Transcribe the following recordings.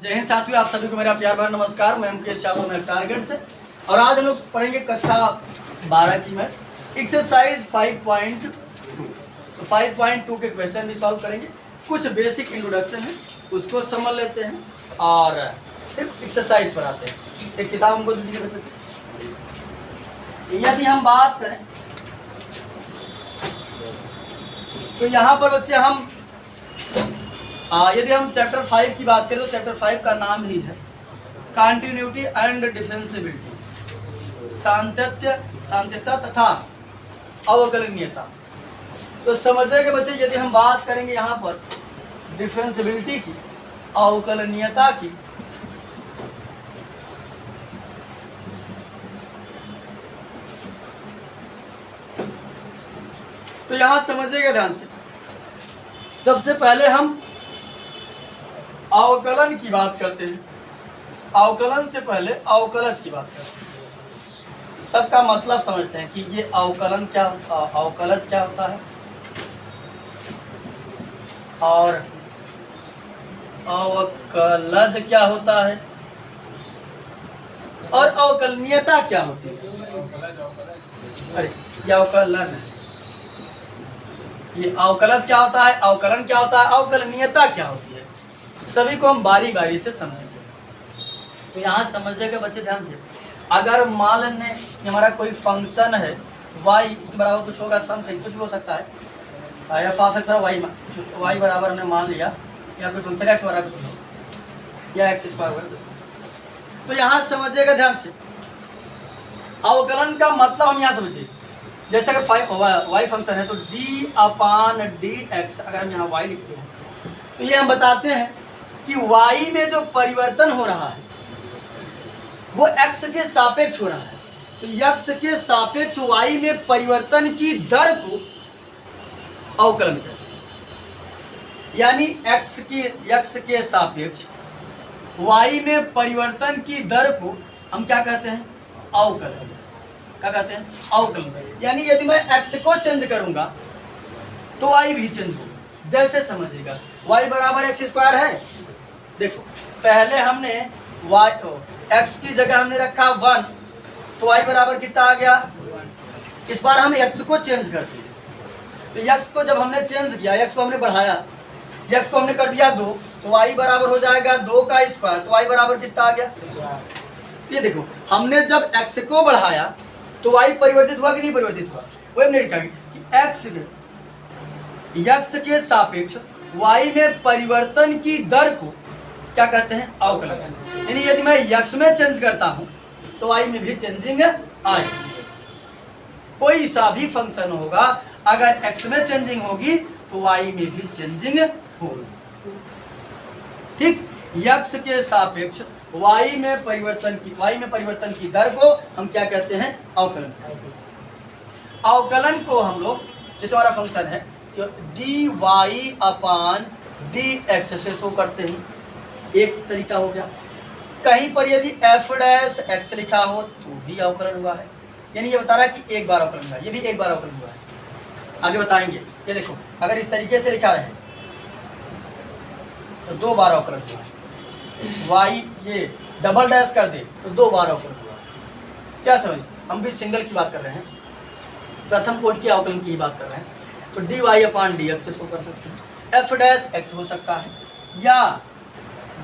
जय हिंद साथियों, आप सभी को मेरा प्यार भरा नमस्कार। मैं मुकेश यादव, मैं टारगेट से। और आज हम लोग पढ़ेंगे कक्षा 12 की में एक्सरसाइज 5.2। तो 5.2 के क्वेश्चन भी सॉल्व करेंगे। कुछ बेसिक इंट्रोडक्शन है, उसको समझ लेते हैं और फिर एक्सरसाइज पर आते हैं। एक किताब हमको दीजिए बच्चे। यदि हम बात करें तो यहाँ पर बच्चे हम यदि हम चैप्टर 5 की बात करें तो चैप्टर 5 का नाम ही है कंटिन्यूटी एंड डिफेंसिबिलिटी, सातत्य तथा अवकलनीयता। तो समझे कि बच्चे यदि हम बात करेंगे यहाँ पर डिफेंसिबिलिटी की, अवकलनीयता की, तो यहाँ समझिएगा ध्यान से। सबसे पहले हम अवकलन की बात करते हैं। अवकलन से पहले अवकलज की बात करते हैं। सबका मतलब समझते हैं कि ये अवकलन क्या, अवकलज क्या होता है और अवकलज क्या होता है और अवकलनीयता क्या होती है। अरे ये अवकलन है, ये अवकलज क्या होता है, अवकलन क्या होता है, अवकलनीयता क्या होती है, सभी को हम बारी बारी से समझेंगे। तो यहाँ समझिएगा बच्चे ध्यान से। अगर मान लें हमारा कोई फंक्शन है y, इसके बराबर कुछ होगा, समथिंग कुछ भी हो सकता है, एफ ऑफ एक्स और y बराबर हमने मान लिया, या कोई फंक्शन x बराबर कुछ हो, या एक्स स्क्वायर बराबर कुछ हो। तो यहाँ समझिएगा ध्यान से, अवकलन का मतलब हम यहाँ समझिए। जैसे अगर y फंक्शन है तो d/dx, अगर हम यहाँ y लिखते हैं तो ये हम बताते हैं कि y में जो परिवर्तन हो रहा है वो x के सापेक्ष हो रहा है। तो x के सापेक्ष y में परिवर्तन की दर को अवकलन कहते हैं। यानी x के सापेक्ष y में परिवर्तन की दर को हम क्या कहते हैं, अवकलन। क्या कहते हैं, अवकलन। यानी यदि मैं x को चेंज करूंगा तो y भी चेंज होगा। जैसे समझिएगा, y बराबर एक्स स्क्वायर है। देखो पहले हमने x की जगह हमने रखा 1, तो y बराबर कितना आ गया। इस बार हम x को चेंज करते हैं। तो x को जब हमने चेंज किया, x को हमने बढ़ाया, x को हमने कर दिया 2, तो y बराबर हो जाएगा 2 का स्क्वायर। तो y बराबर कितना आ गया। ये देखो हमने जब x को बढ़ाया तो y परिवर्तित हुआ कि नहीं परिवर्तित हुआ। वही हमने लिखा कि x के सापेक्ष y में परिवर्तन की दर को क्या कहते हैं, अवकलन। यानी यदि मैं x में चेंज करता हूं तो y में भी चेंजिंग आएगी। कोई सा भी फंक्शन होगा, अगर x में चेंजिंग होगी तो y में भी चेंजिंग होगी। ठीक, x के सापेक्ष y में परिवर्तन की दर को हम क्या कहते हैं, अवकलन। अवकलन को हम लोग, जैसे हमारा फंक्शन है dy/dx से शो करते हैं। एक तरीका हो गया। कहीं पर यदि f' लिखा हो तो भी अवकलन हुआ है। यानी ये बता रहा है कि एक बार अवकलन हुआ है, ये भी एक बार अवकलन हुआ है। आगे बताएंगे। ये देखो अगर इस तरीके से लिखा रहे तो 2 बार अवकलन हुआ है। y ये डबल डैश कर दे तो 2 बार अवकलन हुआ है। क्या समझ, हम भी सिंगल की बात कर रहे हैं, प्रथम कोटि के अवकलन की बात कर रहे हैं। तो dy/dx से शो कर सकते हैं। f' हो सकता है, या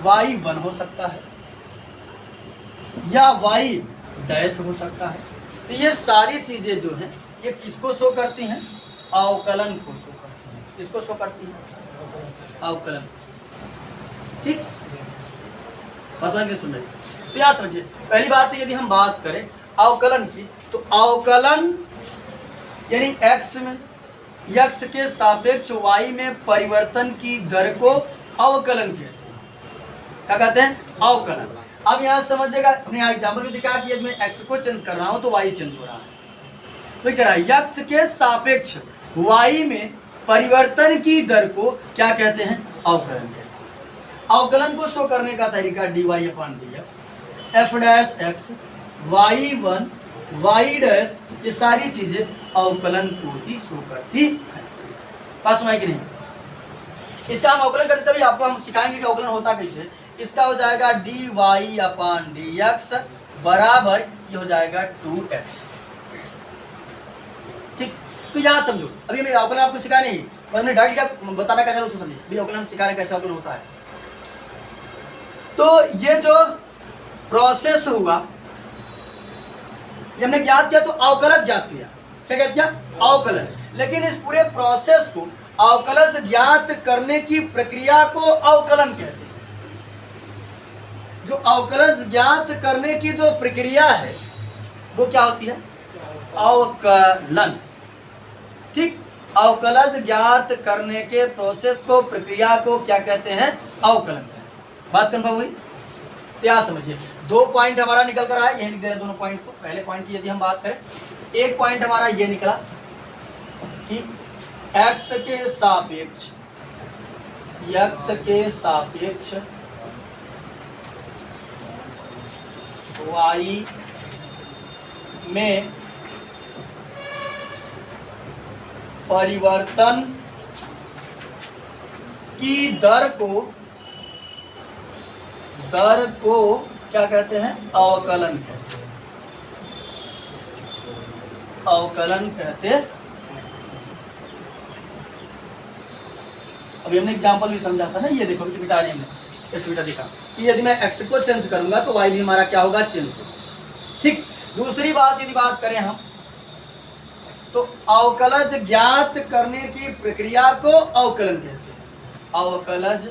y1 हो सकता है, या y' हो सकता है। तो ये सारी चीजें जो हैं ये किसको शो करती हैं, अवकलन को शो करती हैं। किसको शो करती हैं, अवकलन। ठीक, बस आगे सुन रहे। तो याद समझिए, पहली बात तो यदि हम बात करें अवकलन की, तो अवकलन यानी x के सापेक्ष y में परिवर्तन की दर को अवकलन कहते हैं। क्या कहते हैं, अवकलन। अब यहाँ समझिएगा, नया एग्जाम्पल भी दिखा कि यदि मैं x को चेंज कर रहा हूं तो y चेंज हो रहा है। तो कह रहा है x के सापेक्ष y में परिवर्तन की दर को क्या कहते हैं, अवकलन कहते हैं। अवकलन को शो करने का तरीका dy/dx, f' y1 y', ये सारी चीजें अवकलन को ही शो करती है। पास हुआ कि नहीं। इसका हम अवकलन करते तभी आपको हम सिखाएंगे कि अवकलन होता कैसे। इसका हो जाएगा dy अपान dx बराबर ये हो जाएगा 2x। ठीक, तो यहाँ समझो, अभी मैं अवकलन आपको सिखा नहीं, मैंने डायरेक्ट क्या बताना कैसे उसको समझिए, भी अवकलन सिखाने कैसे अवकलन होता है। तो ये जो प्रोसेस हुआ, ये हमने ज्ञात किया तो अवकलज ज्ञात किया, क्या ज्ञात किया? अवकलज। लेकिन इस पूरे प्रोसेस को अवकलज ज्ञात करने की प्रक्रिया को अवकलन कहते हैं। जो अवकलज ज्ञात करने की जो प्रक्रिया है वो क्या होती है? अवकलन। ठीक, अवकलज ज्ञात करने के प्रोसेस को, प्रक्रिया को क्या कहते हैं? अवकलन कहते हैं। बात कंफर्म हुई? क्या समझिए, 2 पॉइंट हमारा निकल कर आया, यही लिख दे रहे दोनों पॉइंट को। पहले पॉइंट की यदि हम बात करें, एक पॉइंट हमारा ये निकला कि x के सापेक्ष y में परिवर्तन की दर को क्या कहते हैं? अवकलन कहते हैं। अवकलन कहते हैं। अभी हमने एग्जांपल भी समझा था ना, ये देखो बेटा ने हमने एक बेटा दिखा कि यदि मैं x को चेंज करूंगा तो y भी हमारा क्या होगा? चेंज होगा। ठीक, दूसरी बात यदि बात करें हम, तो अवकलज ज्ञात करने की प्रक्रिया को अवकलन कहते हैं। अवकलज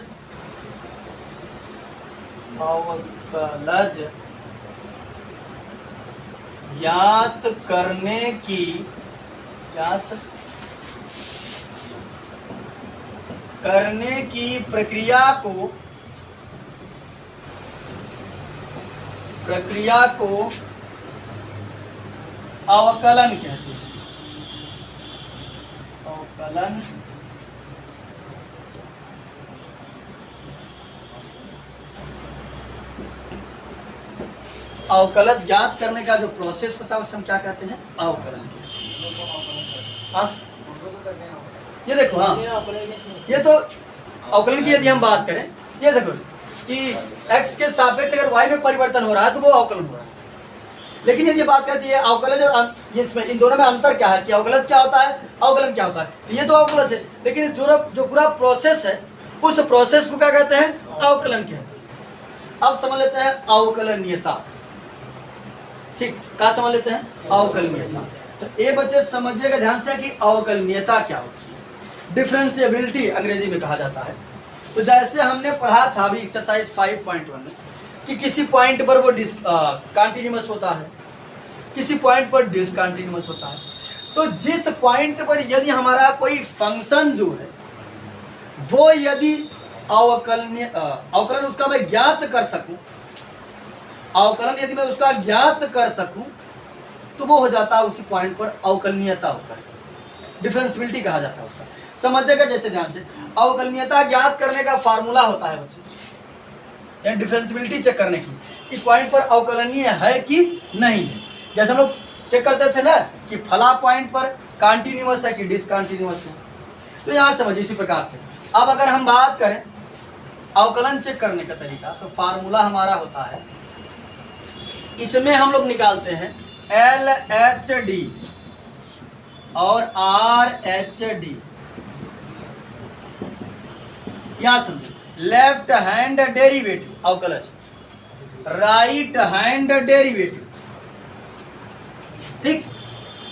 ज्ञात करने की प्रक्रिया को अवकलन कहते हैं। अवकलन अवकलज ज्ञात करने का जो प्रोसेस होता है उसे हम क्या कहते हैं? अवकलन कहते हैं। हाँ, ये देखो, हाँ ये तो अवकलन की यदि हम बात करें, ये देखो कि x के सापेक्ष अगर y में परिवर्तन हो रहा है तो वो अवकलन हो रहा है। लेकिन यदि बात करती है अवकलज और ये इसमें इन दोनों में अंतर क्या है कि अवकलज क्या होता है, अवकलन क्या होता है? तो ये तो अवकलज है, लेकिन इस जो पूरा प्रोसेस है उस प्रोसेस को क्या कहते हैं? अवकलन कहते हैं। अब समझ लेते हैं अवकलनीयता। ठीक, क्या समझ लेते हैं? अवकलनीयता। तो ये बच्चे समझिएगा ध्यान से कि अवकलनीयता क्या होती है। डिफरेंशिएबिलिटी अंग्रेजी में कहा जाता है। तो जैसे हमने पढ़ा था अभी एक्सरसाइज 5.1 में कि किसी पॉइंट पर वो कंटिन्यूअस होता है, किसी पॉइंट पर डिसकंटिन्यूअस होता है। तो जिस पॉइंट पर यदि हमारा कोई फंक्शन जो है वो यदि अवकलन उसका मैं ज्ञात कर सकूं, अवकलन यदि मैं उसका ज्ञात कर सकूं तो वो हो जाता है उसी पॉइंट पर अवकलनीयता होता है, डिफरेंशिएबिलिटी कहा जाता है उसका। समझिएगा जैसे ध्यान से, अवकलनीयता ज्ञात करने का फार्मूला होता है बच्चे, यानी डिफरेंशिएबिलिटी चेक करने की, इस पॉइंट पर अवकलनीय है कि नहीं है। जैसे हम लोग चेक करते थे ना कि फला पॉइंट पर कंटिन्यूअस है कि डिसकंटिन्यूअस है। तो यहाँ समझिए इसी प्रकार से। अब अगर हम बात करें अवकलन चेक करने का तरीका, तो फार्मूला हमारा होता है, इसमें हम लोग निकालते हैं LHD और RHD। यहां समझो, लेफ्ट हैंड डेरिवेटिव अवकलज, राइट हैंड डेरिवेटिव। ठीक,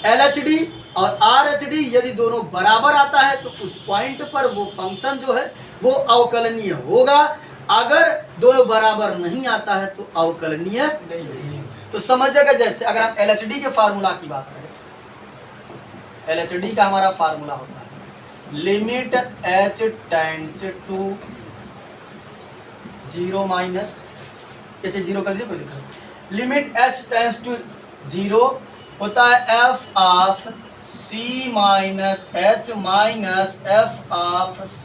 LHD और RHD यदि दोनों बराबर आता है तो उस पॉइंट पर वो फंक्शन जो है वो अवकलनीय होगा। अगर दोनों बराबर नहीं आता है तो अवकलनीय नहीं। तो समझिएगा जैसे अगर हम LHD के फार्मूला की बात करें, LHD का हमारा फार्मूला होता है limit h tends to 0 minus, ऐसे 0 कर दिया कोई दिक्कत, लिमिट h टेंड्स टू 0 होता है f of c minus h minus f of c।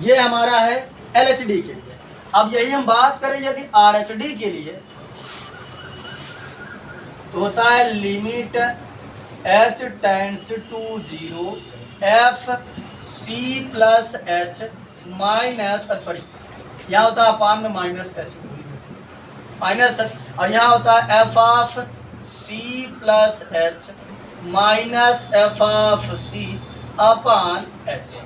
ये हमारा है LHD के लिए। अब यही हम बात करें यदि RHD के लिए, तो होता है limit h tends to 0 f c plus h minus यहाँ होता है अपान में माइनस एच माइनस एच, और यहाँ होता है f of c plus H minus F of c upon h.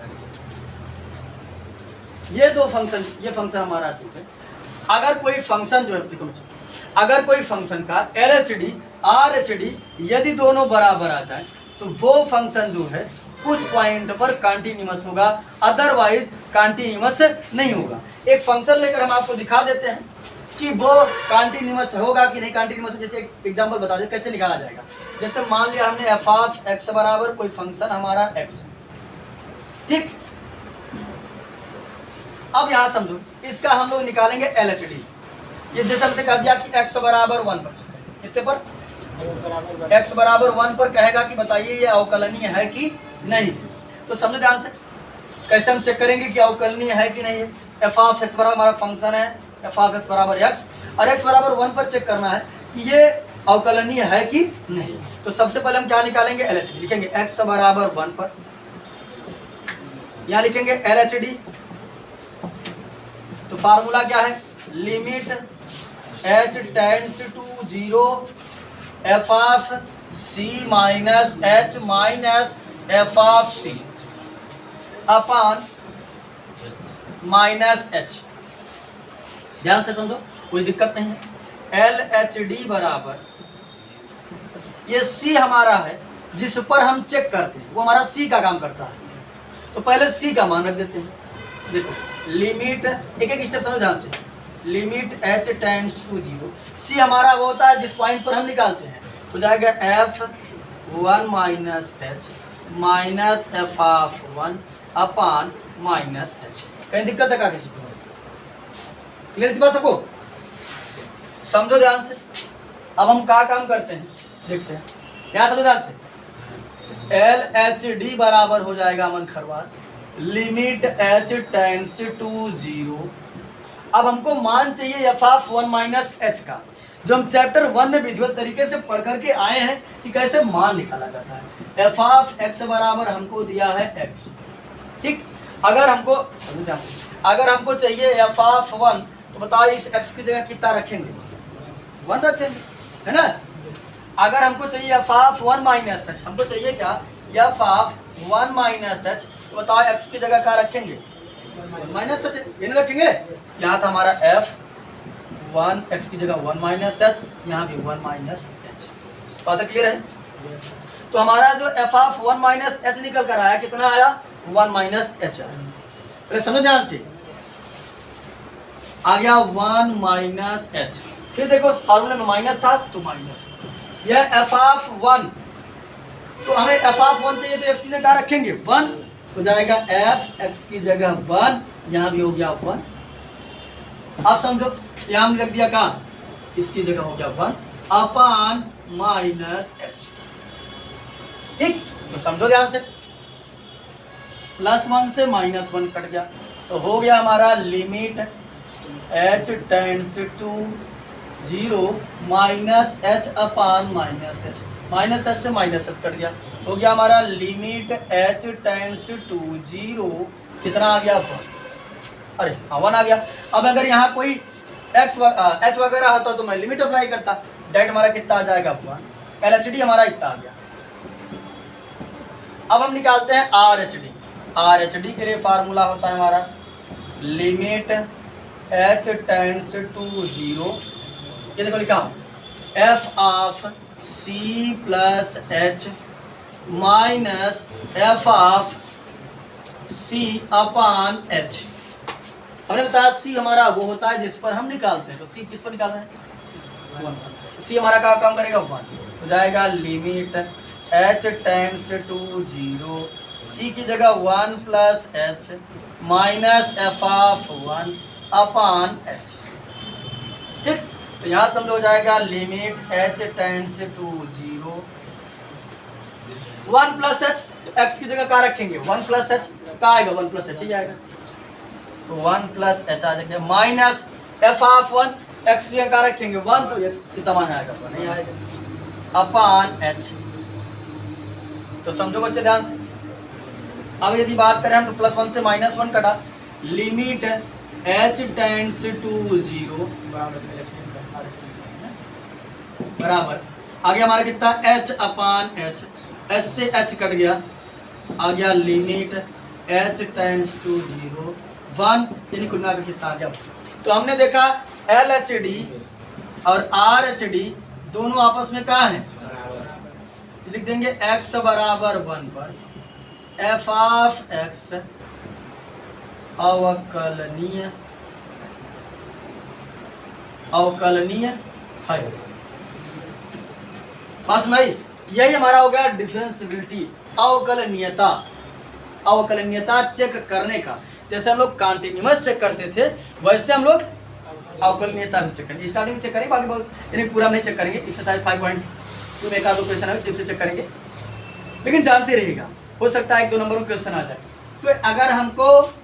ये दो फंक्शन, ये फंक्शन हमारा आ चुका है। अगर कोई फंक्शन जो है, अगर कोई फंक्शन का L H D R H D यदि दोनों बराबर आ जाए तो वो फंक्शन जो है उस पॉइंट पर कंटिन्यूअस होगा, अदरवाइज कंटिन्यूअस नहीं होगा। एक फंक्शन लेकर हम आपको दिखा देते हैं कि वो कंटिन्यूअस होगा कि नहीं कंटिन्यूअस। जैसे एक एग्जांपल बता दें कैसे निकाला जाएगा। जैसे मान लिया हमने एफ ऑफ एक्स बराबर कोई फंक्शन हमारा एक्स, ठीक। अब यहां समझो, इसका हम लोग निकालेंगे एल एच डी। ये जैसे हमसे कह दिया कि x बराबर 1 पर, कितने पर, x बराबर 1 पर कहेगा कि बताइए ये अवकलनीय है कि नहीं। तो समझो ध्यान से, कैसे हम चेक करेंगे कि अवकलनीय है कि नहीं है। एफ ऑफ एक्स बराबर हमारा फंक्शन है एफ ऑफ एक्स बराबर x, और x बराबर 1 पर चेक करना है कि ये अवकलनीय है कि नहीं। तो सबसे पहले हम क्या निकालेंगे, एल एच डी लिखेंगे x बराबर 1 पर, यहाँ लिखेंगे एल एच डी। तो फार्मूला क्या है, limit h tends to 0 f of c minus h minus F of c upon minus h। ध्यान से समझो, कोई दिक्कत नहीं है। एल एच डी बराबर ये c हमारा है जिस पर हम चेक करते हैं, वो हमारा c का काम करता है। तो पहले c का मान रख देते हैं। देखो लिमिट, एक एक स्टेप समझो ध्यान से। Limit h tends to 0, c हमारा वो होता है जिस पॉइंट पर हम निकालते हैं। तो जाएगा f 1 minus h minus F of 1 upon minus h। कहीं दिक्कत है क्या किसी को? क्लियर थी बात सबको? समझो ध्यान से। अब हम क्या काम करते हैं देखते हैं, क्या समझो ध्यान से। एल एच डी बराबर हो जाएगा मन खरवात लिमिट h टेंड्स टू 0। अब हमको मान चाहिए एफ ऑफ 1 माइनस एच का, जो हम चैप्टर 1 में विधिवत तरीके से पढ़ करके आए हैं कि कैसे मान निकाला जाता है। एफ ऑफ एक्स बराबर हमको दिया है x, ठीक। अगर हमको चाहिए एफ ऑफ 1, तो बताओ इस x की जगह कितना रखेंगे, 1 रखेंगे, है ना। अगर हमको चाहिए एफ ऑफ 1 माइनस एच, हमको चाहिए क्या, एफ ऑफ 1 माइनस एच, तो बताओ x की जगह क्या रखेंगे, माइनस एच, ये नहीं रखेंगे। यहाँ था हमारा एफ 1 x की जगह 1 माइनस एच, यहाँ भी 1 माइनस एच। बात क्लियर है? तो हमारा जो एफ ऑफ 1 माइनस एच निकल कर आया, कितना आया, 1 माइनस एच आया। अरे समझो ध्यान से, आ गया 1 माइनस एच। फिर देखो फॉर्मूले में माइनस था तो माइनस, यह एफ ऑफ 1, तो हमें एफ ऑफ 1 चाहिए तो एक्स की जगह रखेंगे 1, तो जाएगा एफ एक्स की जगह 1, यहाँ भी हो गया 1। अब समझो, यहाँ हमने रख दिया कहाँ, इसकी जगह हो गया 1 अपान माइनस एच, ठीक। तो समझो ध्यान से, +1 से -1 कट गया, तो हो गया हमारा limit h tends to 0 minus h upon minus h, minus h से माइनस एच कट गया, हो गया हमारा लिमिट h टेंड्स टू 0, कितना आ गया 1। अरे हाँ 1 आ गया। अब अगर यहाँ कोई h वगैरह होता तो मैं लिमिट अप्लाई करता, डेट हमारा कितना आ जाएगा 1, एल एच डी हमारा इतना आ गया। अब हम निकालते हैं are H D. Are H D के लिए फार्मूला होता है हमारा लिमिट h टेंड्स टू 0, ये देखो लिखा हूँ, F of c plus h minus F of c upon h। हमने बताया c हमारा वो होता है जिस पर हम निकालते हैं, तो c किस पर निकाल रहे हैं, 1 पर। c हमारा क्या काम करेगा 1, तो जाएगा limit h tends to 0, c की जगह 1 plus h minus F of 1 upon h, ठीक। तो यहाँ समझो हो जाएगा limit h tends to 0, 1 plus h, तो x की जगह क्या रखेंगे, 1 प्लस h, क्या आएगा 1 प्लस h ही आएगा, तो 1 प्लस h आ जाएगा माइनस एफ ऑफ 1, x की जगह क्या रखेंगे 1, तो x कितना मान आएगा, 1 नहीं आएगा अपान h। तो समझो बच्चे ध्यान से। अब यदि बात करें हम तो +1 से -1 कटा, लिमिट h टेंड्स टू 0 बराबर आगे हमारा कितना h अपान h, h से h कट गया, आ गया लिमिट h टेंड्स टू 0 1, यानी कुल मिलाकर कितना आ गया। तो हमने देखा LHD और RHD दोनों आपस में कहाँ है, लिख देंगे x बराबर 1 पर f ऑफ x अवकलनीय है। बस भाई यही हमारा हो गया डिफरेंशिएबिलिटी, अवकलनीयता चेक करने का। जैसे हम लोग कॉन्टिन्यूअस चेक करते थे वैसे हम लोग अवकलनीयता भी चेक करेंगे। स्टार्टिंग में चेक करेंगे, बाकी बहुत यानी पूरा नहीं चेक करेंगे। एक्सरसाइज 5.2 में एक आध क्वेश्चन है जिससे चेक करेंगे, लेकिन जानते रहिएगा, हो सकता है 1-2 नंबर में क्वेश्चन आ जाए। तो अगर हमको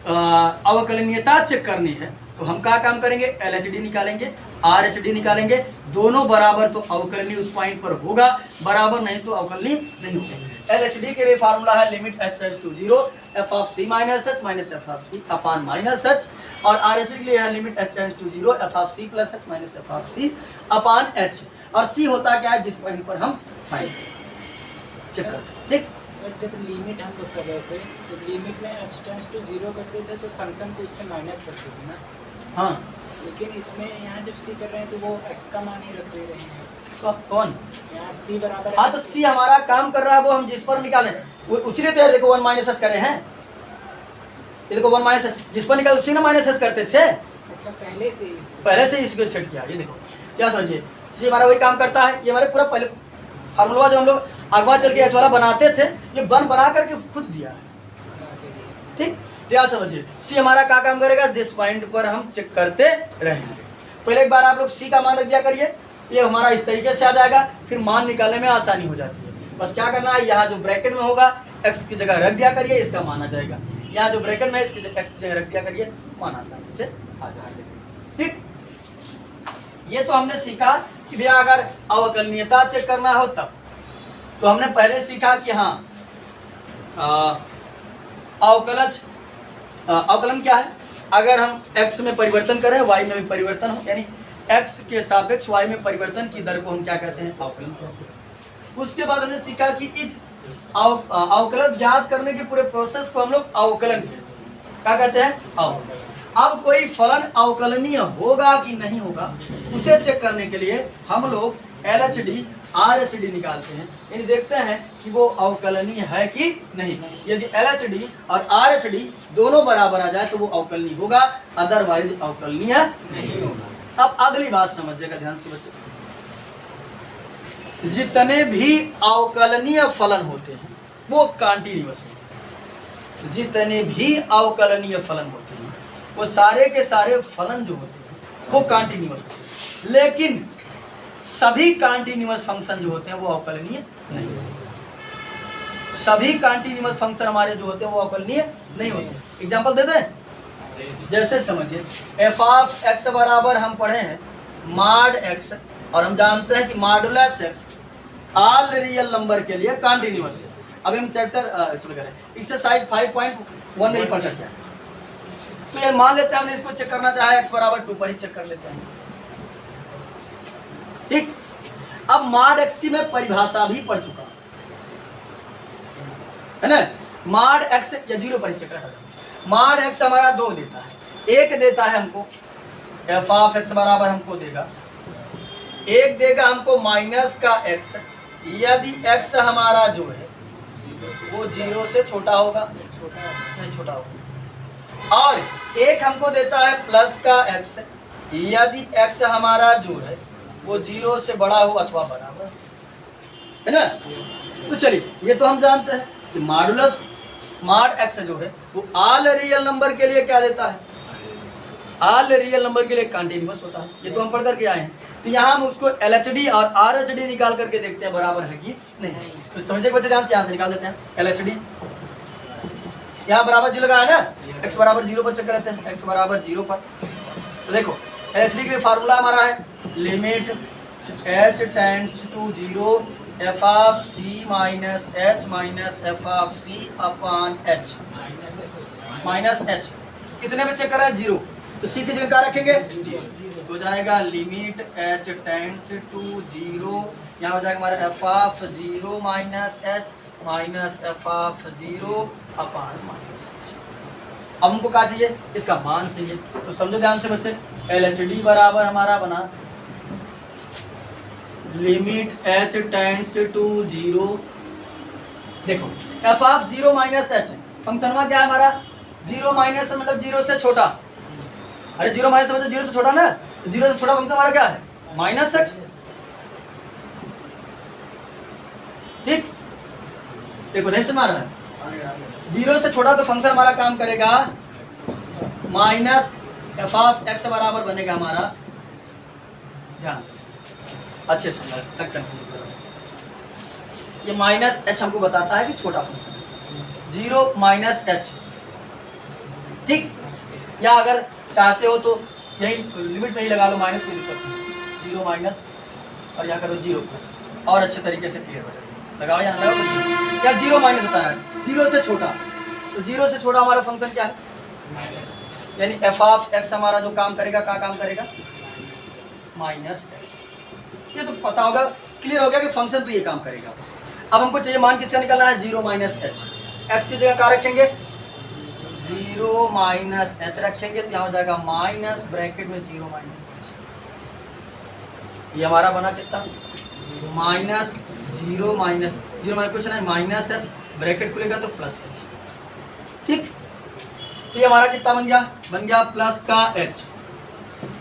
अवकलनीयता चेक करनी है तो हम क्या काम करेंगे, LHD निकालेंगे, RHD निकालेंगे, दोनों बराबर तो अवकलनीय उस पॉइंट पर होगा, बराबर नहीं तो अवकलनीय नहीं होगा। LHD के लिए फार्मूला है limit h tends to 0 f of c minus h minus f of c upon minus h, और RHD के लिए है limit h tends to 0 f of c plus h minus f of c upon h, और c होता क्या है जिस point पर हम फाइंड चेक करते हैं। ठीक सर, जब लिमिट हम लोग कर रहे थे तो लिमिट में h टेंड्स टू 0 करते थे तो फंक्शन को इससे माइनस करते थे ना। हाँ, लेकिन इसमें यहाँ जब c कर रहे हैं तो वो x का मान ही रख दे रहे हैं। तो कौन, यहाँ c बराबर, हाँ तो c हमारा काम कर रहा है, वो हम जिस पर निकालें उसी लिए तो देखो 1 माइनस h करे हैं, ये देखो 1 माइनस जिस पर निकाल उसी ने माइनस h करते थे। अच्छा पहले से इसको सेट किया। ये देखो क्या समझिए, c हमारा वही काम करता है। ये हमारे पूरा पहले फार्मूला जो हम लोग अगवा चल के h वाला बनाते थे, ये बना करके खुद दिया है। ठीक, क्या समझिए, सी हमारा क्या काम करेगा, जिस पॉइंट पर हम चेक करते रहेंगे। पहले एक बार आप लोग सी का मान रख दिया करिए, ये हमारा इस तरीके से आ जाएगा, फिर मान निकालने में आसानी हो जाती है। बस क्या करना है, यहाँ जो ब्रैकेट में होगा x की जगह रख दिया करिए, इसका मान आ जाएगा। यहाँ जो ब्रैकेट में है इसकी x की जगह रख दिया करिए, मान आसानी से आ जाएगा। ठीक, ये तो हमने सीखा कि भैया अगर अवकलनीयता चेक करना हो तब, तो हमने पहले सीखा कि हाँ अवकलन क्या है, अगर हम x में परिवर्तन करें y में भी परिवर्तन हो, यानी x के सापेक्ष y में परिवर्तन की दर को हम क्या कहते हैं, अवकलन कहते हैं। उसके बाद हमने सीखा कि इस अवकलन ज्ञात करने के पूरे प्रोसेस को हम लोग अवकलन कहते हैं। क्या कहते हैं, अवकलन। अब कोई फलन अवकलनीय होगा कि नहीं होगा उसे चेक करने के लिए हम लोग LHD RHD निकालते हैं, यानी देखते हैं कि वो अवकलनीय है कि नहीं। यदि LHD और RHD दोनों बराबर आ जाए तो वो अवकलनीय होगा, अदरवाइज अवकलनीय नहीं होगा। अब अगली बात समझिएगा ध्यान से बच्चों, जितने भी अवकलनीय फलन होते हैं वो कॉन्टिन्यूअस होते हैं। जितने भी अवकलनीय फलन होते हैं वो सारे के सारे फलन जो होते हैं वो कॉन्टिन्यूअस होते हैं, लेकिन सभी कॉन्टिन्यूअस फंक्शन जो होते हैं वो अवकलनीय नहीं होते। सभी कॉन्टिन्यूअस फंक्शन हमारे जो होते हैं वो अवकलनीय नहीं होते। एग्जांपल दे दें, जैसे समझिए f ऑफ x बराबर हम पढ़े हैं मॉड x, और हम जानते हैं कि modulus x all real number के लिए कॉन्टिन्यूअस है। अभी हम चैप्टर एक्सरसाइज 5.1 में ही पढ़ सकते हैं। तो ये मान लेते हैं हमने इसको चेक करना चाहे x बराबर 2 पर ही चेक कर लेते हैं। ठीक, अब मॉड x की मैं परिभाषा भी पढ़ चुका है ना। मॉड x या 0 पर ही चेक करना, मॉड x हमारा 2 देता है, 1 देता है हमको, f ऑफ x बराबर हमको देगा 1 देगा हमको माइनस का x, यदि x हमारा जो है वो 0 से छोटा होगा, छोटा होगा, और 1 हमको देता है प्लस का x, यदि x हमारा जो है वो 0 से बड़ा हो अथवा बराबर है ना। तो चलिए ये तो हम जानते हैं कि मॉडुलस मॉड x जो है वो ऑल रियल नंबर के लिए क्या देता है, ऑल रियल नंबर के लिए कंटीन्यूअस होता है। ये तो हम पढ़ करके आए हैं। तो यहाँ हम उसको LHD और RHD निकाल करके देखते हैं बराबर है कि नहीं। तो समझे बच्चे, ध्यान से यहाँ से निकाल देते हैं। LHD यहाँ बराबर 0 लगाया ना, x बराबर 0 पर चेक करते हैं, x बराबर 0 पर। तो देखो LHD के लिए फार्मूला हमारा है limit h tends to 0 f of c minus h minus f of c upon h minus h। कितने पे चेक कर रहा है? 0। तो सी की जगह क्या रखेंगे? 0। तो हो जाएगा लिमिट h टेंड्स टू 0, यहाँ हो जाएगा हमारा F of 0 minus h minus F of 0 upon minus H. अब हमको क्या चाहिए? इसका मान चाहिए। तो समझो ध्यान से बच्चे, एल एच डी बराबर हमारा बना लिमिट h टेंड्स टू 0। देखो f of 0 minus h function में क्या है हमारा? 0 माइनस मतलब 0 से छोटा। अरे 0 माइनस मतलब 0 से छोटा ना, तो 0 से छोटा फंक्शन हमारा क्या है? Minus x. ठीक, देखो नहीं सुना रहा है? 0 से छोटा तो फंक्शन हमारा काम करेगा माइनस एफ ऑफ एक्स बराबर बनेगा हमारा, ध्यान से अच्छे से तक कंफ्यूज करो। ये माइनस एच हमको बताता है कि छोटा फंक्शन है, 0 माइनस एच। ठीक, या अगर चाहते हो तो यही लिमिट में ही लगा लो, माइनस की दिक्कत नहीं, 0 माइनस और यहाँ करो 0 प्लस, और अच्छे तरीके से क्लियर हो जाएगा। लगाओ या ना लगाओ, क्या 0 माइनस होता है? 0 से छोटा। तो 0 से छोटा हमारा फंक्शन क्या है? माइनस, यानी एफ ऑफ एक्स हमारा जो काम करेगा, क्या काम करेगा? Minus x. ये तो पता होगा, क्लियर हो गया कि फंक्शन तो ये काम करेगा। अब हमको चाहिए मान किसका निकालना है? 0 माइनस एच। एक्स की जगह क्या रखेंगे? 0 माइनस एच रखेंगे, तो यहाँ हो जाएगा माइनस ब्रैकेट में 0 माइनस एच। ये हमारा बना कितना? माइनस 0 माइनस 0 माइनस कुछ नहीं, माइनस एच ब्रैकेट खुलेगा तो प्लस एच। ठीक, तो ये हमारा कितना बन गया? बन गया प्लस का एच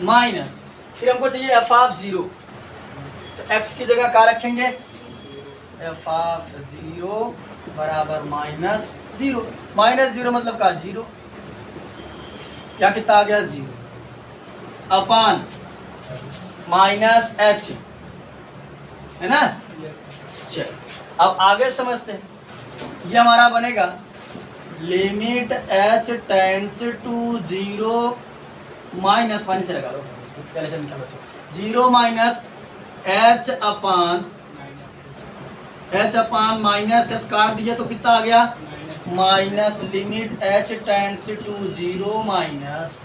माइनस, फिर हमको चाहिए एफ ऑफ 0, तो एक्स की जगह क्या रखेंगे? एफ ऑफ 0 बराबर माइनस 0। माइनस 0 मतलब का 0, क्या कितना आ गया? 0 अपान माइनस एच, है ना? चलिए अब आगे समझते हैं। ये हमारा बनेगा limit h tends to 0 minus, पानी से लगा लो पहले से क्या बता, 0 minus h upon minus h काट दिया तो कितना आ गया? Minus limit h tends to 0 minus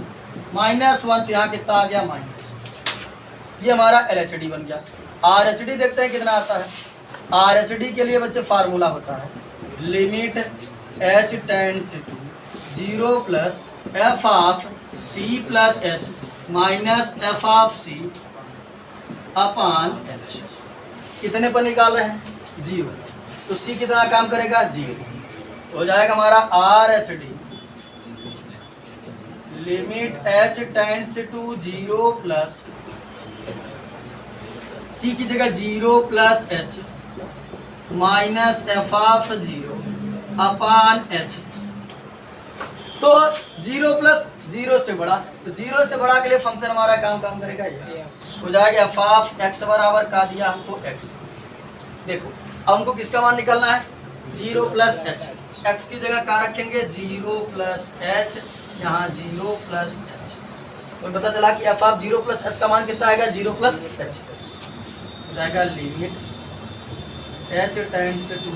minus 1, तो यहाँ कितना आ गया? माइनस। ये हमारा एल एच डी बन गया। आर एच डी देखते हैं कितना आता है। आर एच डी के लिए बच्चे फार्मूला होता है limit h tends to 0 plus f of c plus H minus F of c upon h. कितने पर निकाल रहे हैं? 0। तो सी कितना काम करेगा? 0। तो हो जाएगा हमारा R H D limit h tends to 0 plus C की जगह 0 plus H minus F of 0 upon H. तो 0 प्लस 0 से बड़ा, तो 0 से बड़ा के लिए फंक्शन हमारा काम करेगा ये हो जाएगा एफ ऑफ एक्स बराबर का दिया हमको एक्स। देखो अब हमको किसका मान निकालना है? 0 प्लस एच। एक्स की जगह क्या रखेंगे? 0 प्लस एच, यहाँ 0 प्लस एच। तो पता चला कि एफ ऑफ 0 प्लस एच का मान कितना आएगा? 0 प्लस एच हो जाएगा limit h tends to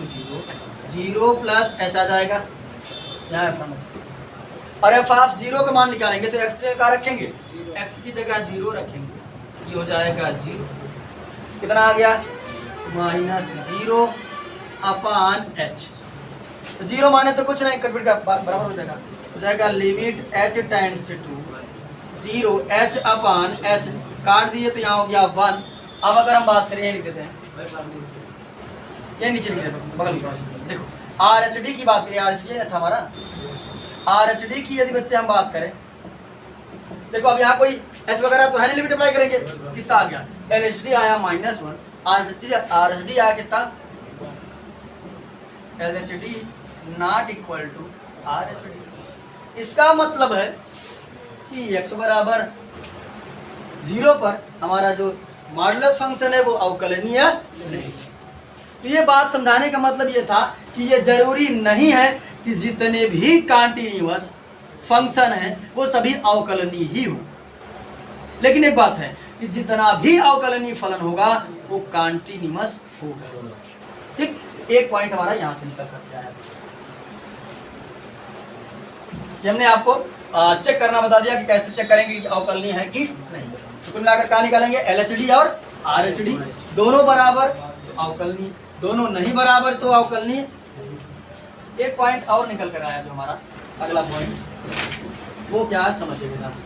0 plus H आ जाएगा यहाँ एफ ऑफ, और एफ ऑफ 0 का मान निकालेंगे तो एक्स की जगह क्या रखेंगे? एक्स की जगह 0 रखेंगे, ये हो जाएगा 0। कितना आ गया? Minus 0 upon H. तो 0 माने तो कुछ नहीं, कटपिट का बराबर हो जाएगा limit h tends to 0 h upon h काट दिए तो यहाँ हो गया 1। अब अगर हम बात करें, ये लिख देते हैं, ये नीचे लिख देते हैं बगल में। देखो आर एच डी की बात करें, आर एच डी था हमारा, आर एच डी की यदि बच्चे हम बात करें, देखो अब यहाँ कोई एच वगैरह तो है नहीं, लिमिट अप्लाई करेंगे, कितना आ गया? एल एच डी आया -1, आर एच डी आया कितना? L H D not equal to R H D. इसका मतलब है कि x बराबर 0 पर हमारा जो मॉडुलस फंक्शन है वो अवकलनीय नहीं। तो ये बात समझाने का मतलब ये था कि ये जरूरी नहीं है कि जितने भी कॉन्टिन्यूअस फंक्शन हैं वो सभी अवकलनीय ही हो, लेकिन एक बात है कि जितना भी अवकलनीय फलन होगा वो कॉन्टिन्यूअस होगा। ठीक, एक पॉइंट हमारा यहाँ से निकल कर आया। हमने आपको चेक करना बता दिया कि कैसे चेक करेंगे कि अवकलनीय है कि नहीं। तो कुल मिलाकर क्या निकालेंगे, LHD और RHD दोनों बराबर तो अवकलनीय, दोनों नहीं बराबर तो अवकलनीय। एक पॉइंट और निकल कर आया जो हमारा अगला पॉइंट, वो क्या है समझिए ध्यान से।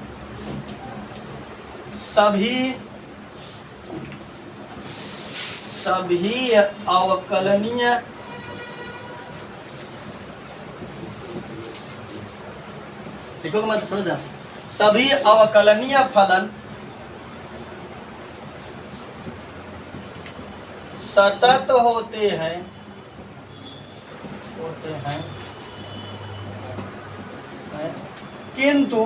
सभी अवकलनीय लिखोगे मत समझ जाना, सभी अवकलनीय फलन सतत होते हैं किंतु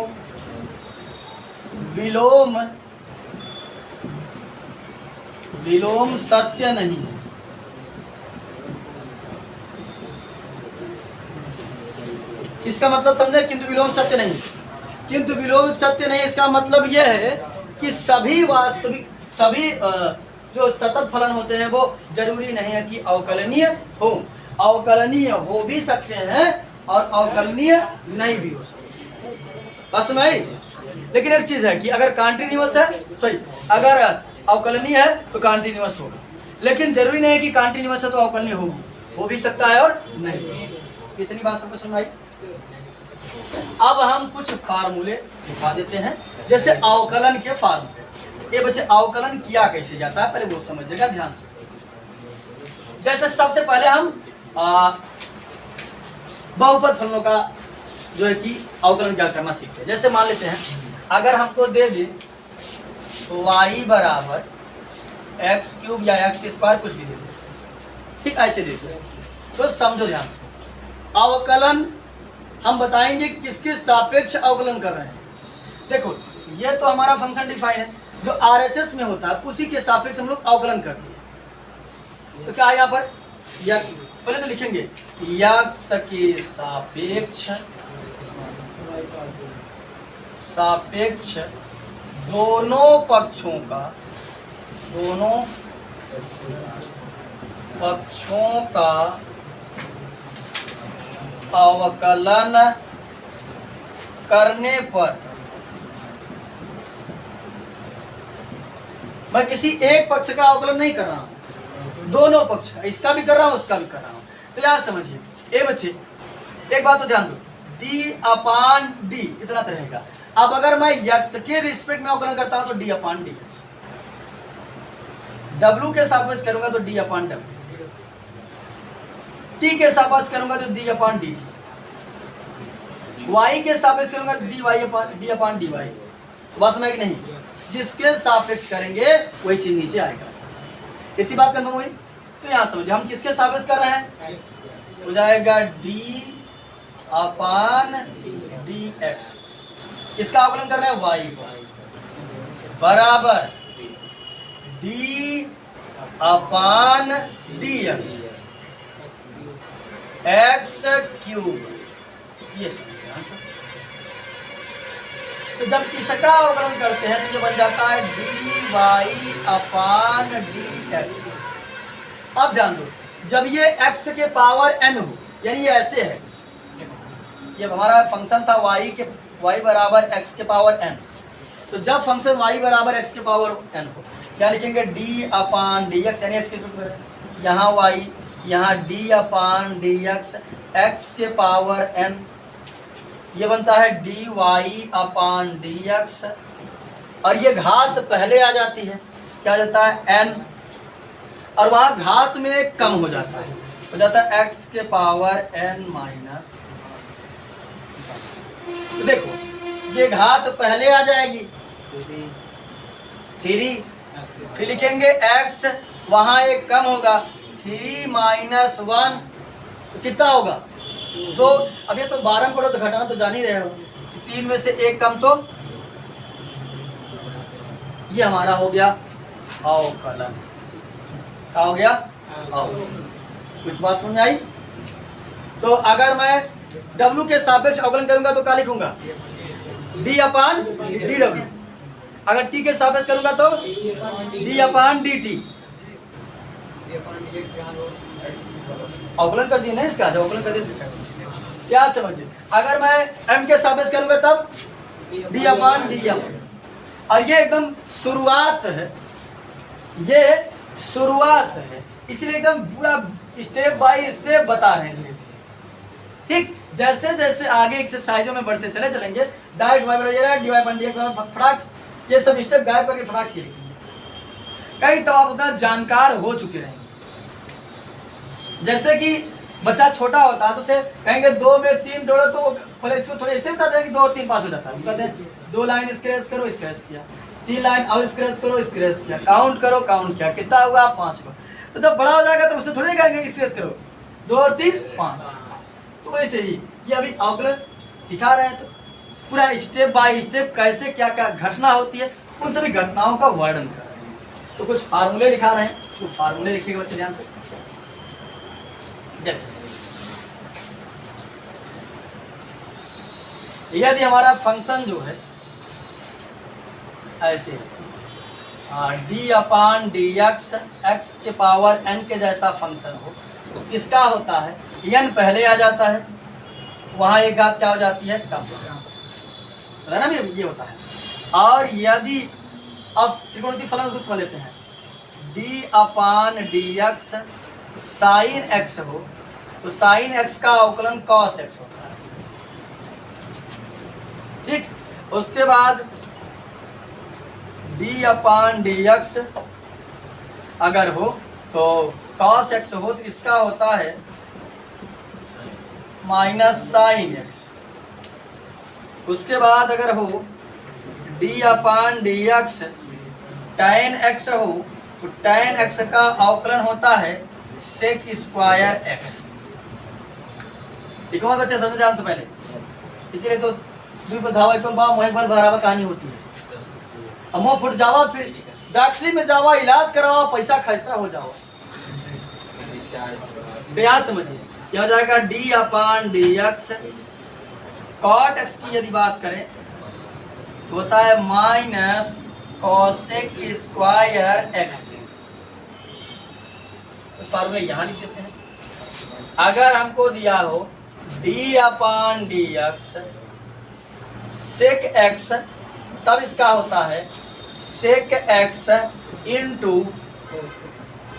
विलोम सत्य नहीं है। इसका मतलब समझे, किंतु विलोम सत्य नहीं, किंतु विलोम सत्य नहीं, इसका मतलब यह है कि सभी जो सतत फलन होते हैं वो जरूरी नहीं है कि अवकलनीय हो, अवकलनीय हो भी सकते हैं और अवकलनीय नहीं भी हो सकते, बस में। लेकिन एक चीज है कि अगर कॉन्टिन्यूअस है, सॉरी अगर अवकलनीय है तो कॉन्टिन्यूअस होगा, लेकिन जरूरी नहीं है कि कॉन्टिन्यूअस है तो अवकलनीय होगी, हो भी सकता है और नहीं। इतनी बात सबको समझ आई। अब हम कुछ फार्मूले दिखा देते हैं, जैसे अवकलन के फार्मूले। ये बच्चे अवकलन किया कैसे जाता है पहले वो समझिएगा ध्यान से। जैसे सबसे पहले हम बहुपद फलनों का जो है कि अवकलन क्या करना सीखते हैं। जैसे मान लेते हैं अगर हमको दे दे y बराबर x³ या x² कुछ भी दे दे, ठीक ऐसे देते हैं, तो समझो ध्यान से। अवकलन हम बताएंगे किसके सापेक्ष अवकलन कर रहे हैं। देखो ये तो हमारा फंक्शन डिफाइन है, जो RHS में होता है उसी के सापेक्ष हम लोग अवकलन करते हैं। तो क्या है यहाँ पर x, पहले तो लिखेंगे x के सापेक्ष दोनों पक्षों का अवकलन करने पर मैं किसी एक पक्ष का अवकलन नहीं कर रहा हूं, दोनों पक्ष का, इसका भी कर रहा हूं उसका भी कर रहा हूं। तो याद समझिए ए बच्चे, एक बात तो ध्यान दो, d/d इतना तो रहेगा। अब अगर मैं x के रिस्पेक्ट में अवकलन करता हूं तो d/dx, w के सापेक्ष करूंगा तो d/w, t के सापेक्ष करूंगा तो d/dt, y के सापेक्ष करूंगा d/dy। तो बात समझ नहीं, जिसके सापेक्ष करेंगे वही चीज नीचे आएगा। इतनी बात कंफर्म हुई। तो यहां समझिए हम किसके सापेक्ष कर रहे हैं, हो जाएगा d/dx, इसका अवकलन कर रहे हैं y बराबर d/dx x³ ये सब। तो जब इसका अवकलन करते हैं तो जो बन जाता है dy/dx। अब ध्यान दो, जब ये x के पावर n हो, यानी ये ऐसे है, ये हमारा फंक्शन था y बराबर x के पावर n, तो जब फंक्शन y बराबर x के पावर n हो, क्या लिखेंगे d/dx, यानी x के यहाँ y, यहाँ d/dx x के पावर n, ये बनता है dy/dx, और ये घात पहले आ जाती है, क्या जाता है n, और वहां घात में कम हो जाता है, हो जाता है x के पावर n माइनस। देखो ये घात पहले आ जाएगी 3, फिर लिखेंगे x, वहां एक कम होगा 3 - 1, तो कितना होगा 2। अब ये तो 12 पढ़ो तो घटाना तो जान ही रहे हो, 3 में से 1 कम, तो ये हमारा हो गया अवकलन। क्या हो गया अवकलन। कुछ बात समझ आई। तो अगर मैं w के सापेक्ष अवकलन करूंगा तो क्या लिखूंगा d/dw, अगर t के सापेक्ष करूंगा तो d/dt। अवकलन कर दिए ना इसका, जब अवकलन कर दिए क्या समझिए, अगर मैं m के सापेक्ष करूंगा तब d/dm, और ये एकदम शुरुआत है, ये शुरुआत है, इसलिए एकदम पूरा स्टेप बाय स्टेप बता रहे हैं धीरे धीरे। ठीक, जैसे जैसे आगे एक्सरसाइजों में बढ़ते चले चलेंगे, डायरेक्ट dy/dx फटाक ये सब स्टेप गायब करके फटाक से लिखेंगे, कहीं तो आप उतना जानकार हो चुके रहेंगे। जैसे कि बच्चा छोटा होता है तो उसे कहेंगे 2 में 3 जोड़ो, तो वो पहले इसको थोड़े ऐसे बताते हैं कि 2 और 3 5 हो जाता है। उसके बाद 2 लाइन स्क्रैच करो, स्क्रैच किया, 3 लाइन और स्क्रैच करो, स्क्रैच किया, काउंट करो, काउंट किया, कितना होगा 5 को। तो जब बड़ा हो जाएगा तो उसे थोड़ी कहेंगे कि स्क्रैच करो 2 और 3 5। तो वैसे ही ये अभी अवकलन सिखा रहे हैं, तो पूरा स्टेप बाय स्टेप कैसे क्या क्या घटना होती है उन सभी घटनाओं का वर्णन कर रहे हैं। तो कुछ फार्मूले लिखा रहे हैं, तो फार्मूले लिखिएगा बच्चे ध्यान से। यदि हमारा फंक्शन जो है ऐसे d/dx x के पावर n के जैसा फंक्शन हो, इसका होता है n पहले आ जाता है, वहां एक घात क्या हो जाती है कम, है ना, ये होता है। और यदि अब त्रिकोणमितीय फलन को समझ लेते हैं, d/dx sin x हो तो sin x का अवकलन cos x होता है। ठीक, उसके बाद d/dx अगर हो तो cos x हो तो इसका होता है -sin x। उसके बाद अगर हो d/dx tan x हो तो tan x का अवकलन होता है sec स्क्वायर x। देखो बच्चे समझ ध्यान से पहले, इसीलिए तो द्विपधावकम बा मोह बल बराबर कहानी होती है। अब मोह फुट जावा, फिर डॉक्टरी में जावा, इलाज करवाओ, पैसा खर्चा हो जाओ। तो यहाँ समझिए, यह हो जाएगा d/dx cot x की यदि बात करें तो होता है minus cosec square x। Formula यहाँ लिख देते हैं। अगर हमको दिया हो d/dx sec x, तब इसका होता है sec x into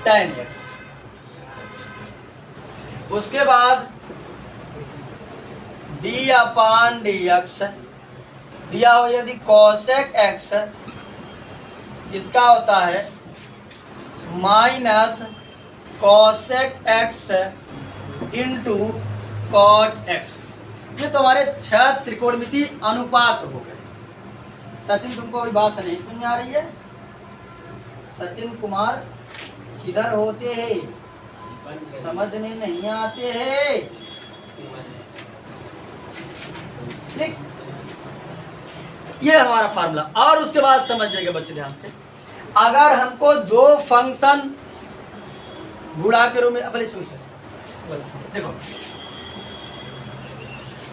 tan x। उसके बाद d/dx दिया हो यदि cosec x, इसका होता है minus cosec x into cot x। ये तो हमारे 6 त्रिकोणमितीय अनुपात हो गए। सचिन, तुमको अभी बात नहीं समझ में आ रही है? सचिन कुमार किधर होते हैं? समझ में नहीं आते हैं। ठीक, ये हमारा फार्मूला। और उसके बाद समझ जाएगा बच्चे ध्यान से, अगर हमको 2 फंक्शन गुणा के रूप में, पहले देखो,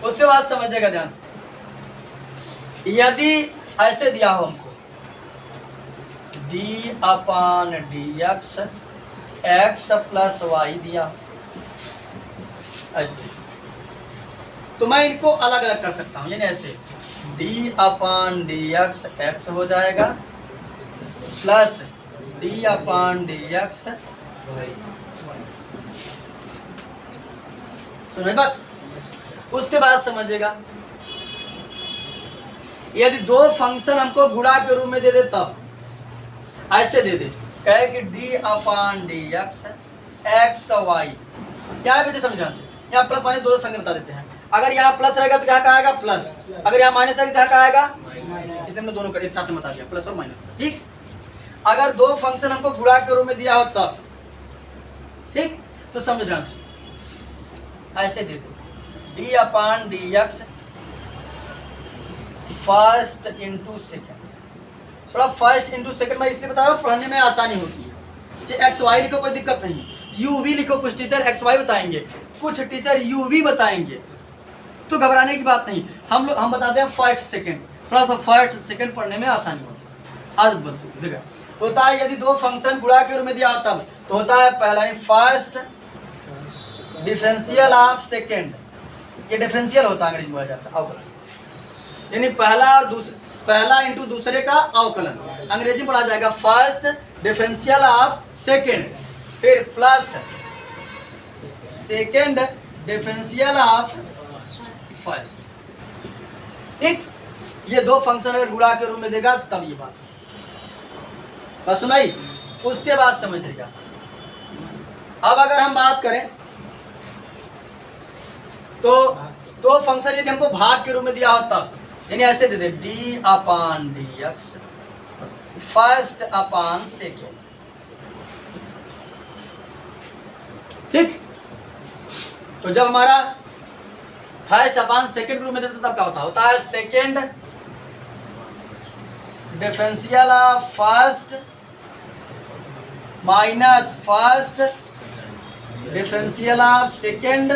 उसके बाद समझिएगा ध्यान से, यदि ऐसे दिया हो हमको d/dx x प्लस y दिया हो ऐसे, तो मैं इनको अलग अलग कर सकता हूं, यानी ऐसे d/dx x हो जाएगा प्लस d/dx y। सुने बात? उसके बाद समझिएगा, यदि 2 फंक्शन हमको गुणा के रूप में दे दे तब ऐसे दे दे, कहे कि d/dx x y, क्या है बच्चे समझ से, यहाँ प्लस माइनस 2 संख्या बता देते हैं। अगर यहाँ प्लस रहेगा तो क्या आएगा प्लस, अगर यहाँ माइनस रहेगा तो क्या आएगा, इसे हमने दोनों एक साथ में बता दिया, प्लस और माइनस। ठीक, अगर 2 फंक्शन हमको गुणा के रूप में दिया हो तब, ठीक, तो समझ ध्यान से, ऐसे दे दो d/dx फर्स्ट इंटू सेकेंड। थोड़ा फर्स्ट इंटू सेकेंड मैं इसलिए बता रहा हूँ, पढ़ने में आसानी होती है। एक्स वाई लिखो, कोई दिक्कत नहीं, यू वी लिखो, कुछ टीचर एक्स वाई बताएंगे, कुछ टीचर यू वी बताएंगे, तो घबराने की बात नहीं। हम बताते हैं फर्स्ट सेकेंड, थोड़ा सा फर्स्ट सेकेंड पढ़ने में आसानी होती है, आदत बन चुकी है। देखो होता है यदि 2 फंक्शन गुणा के रूप में दिया तब, तो होता है पहला फर्स्ट डिफरेंशियल ऑफ सेकेंड ये डिफरेंशियल होता है, अंग्रेजी में बोला जाता है अवकलन, यानी पहला इंटू दूसरे का अवकलन, अंग्रेजी में पढ़ा जाएगा फर्स्ट डिफरेंशियल ऑफ सेकेंड, फिर plus second differential of first. ठीक, ये दो फंक्शन अगर गुणा के रूप में देगा तब ये बात सुनाई। उसके बाद समझिएगा, अब अगर हम बात करें तो दो फंक्शन यदि हमको भाग के रूप में दिया हो तब, यानी ऐसे दे दे D upon D x first अपान सेकेंड। ठीक, तो जब हमारा फर्स्ट अपान सेकेंड रूप में देते तब क्या होता है second differential of first minus first differential of second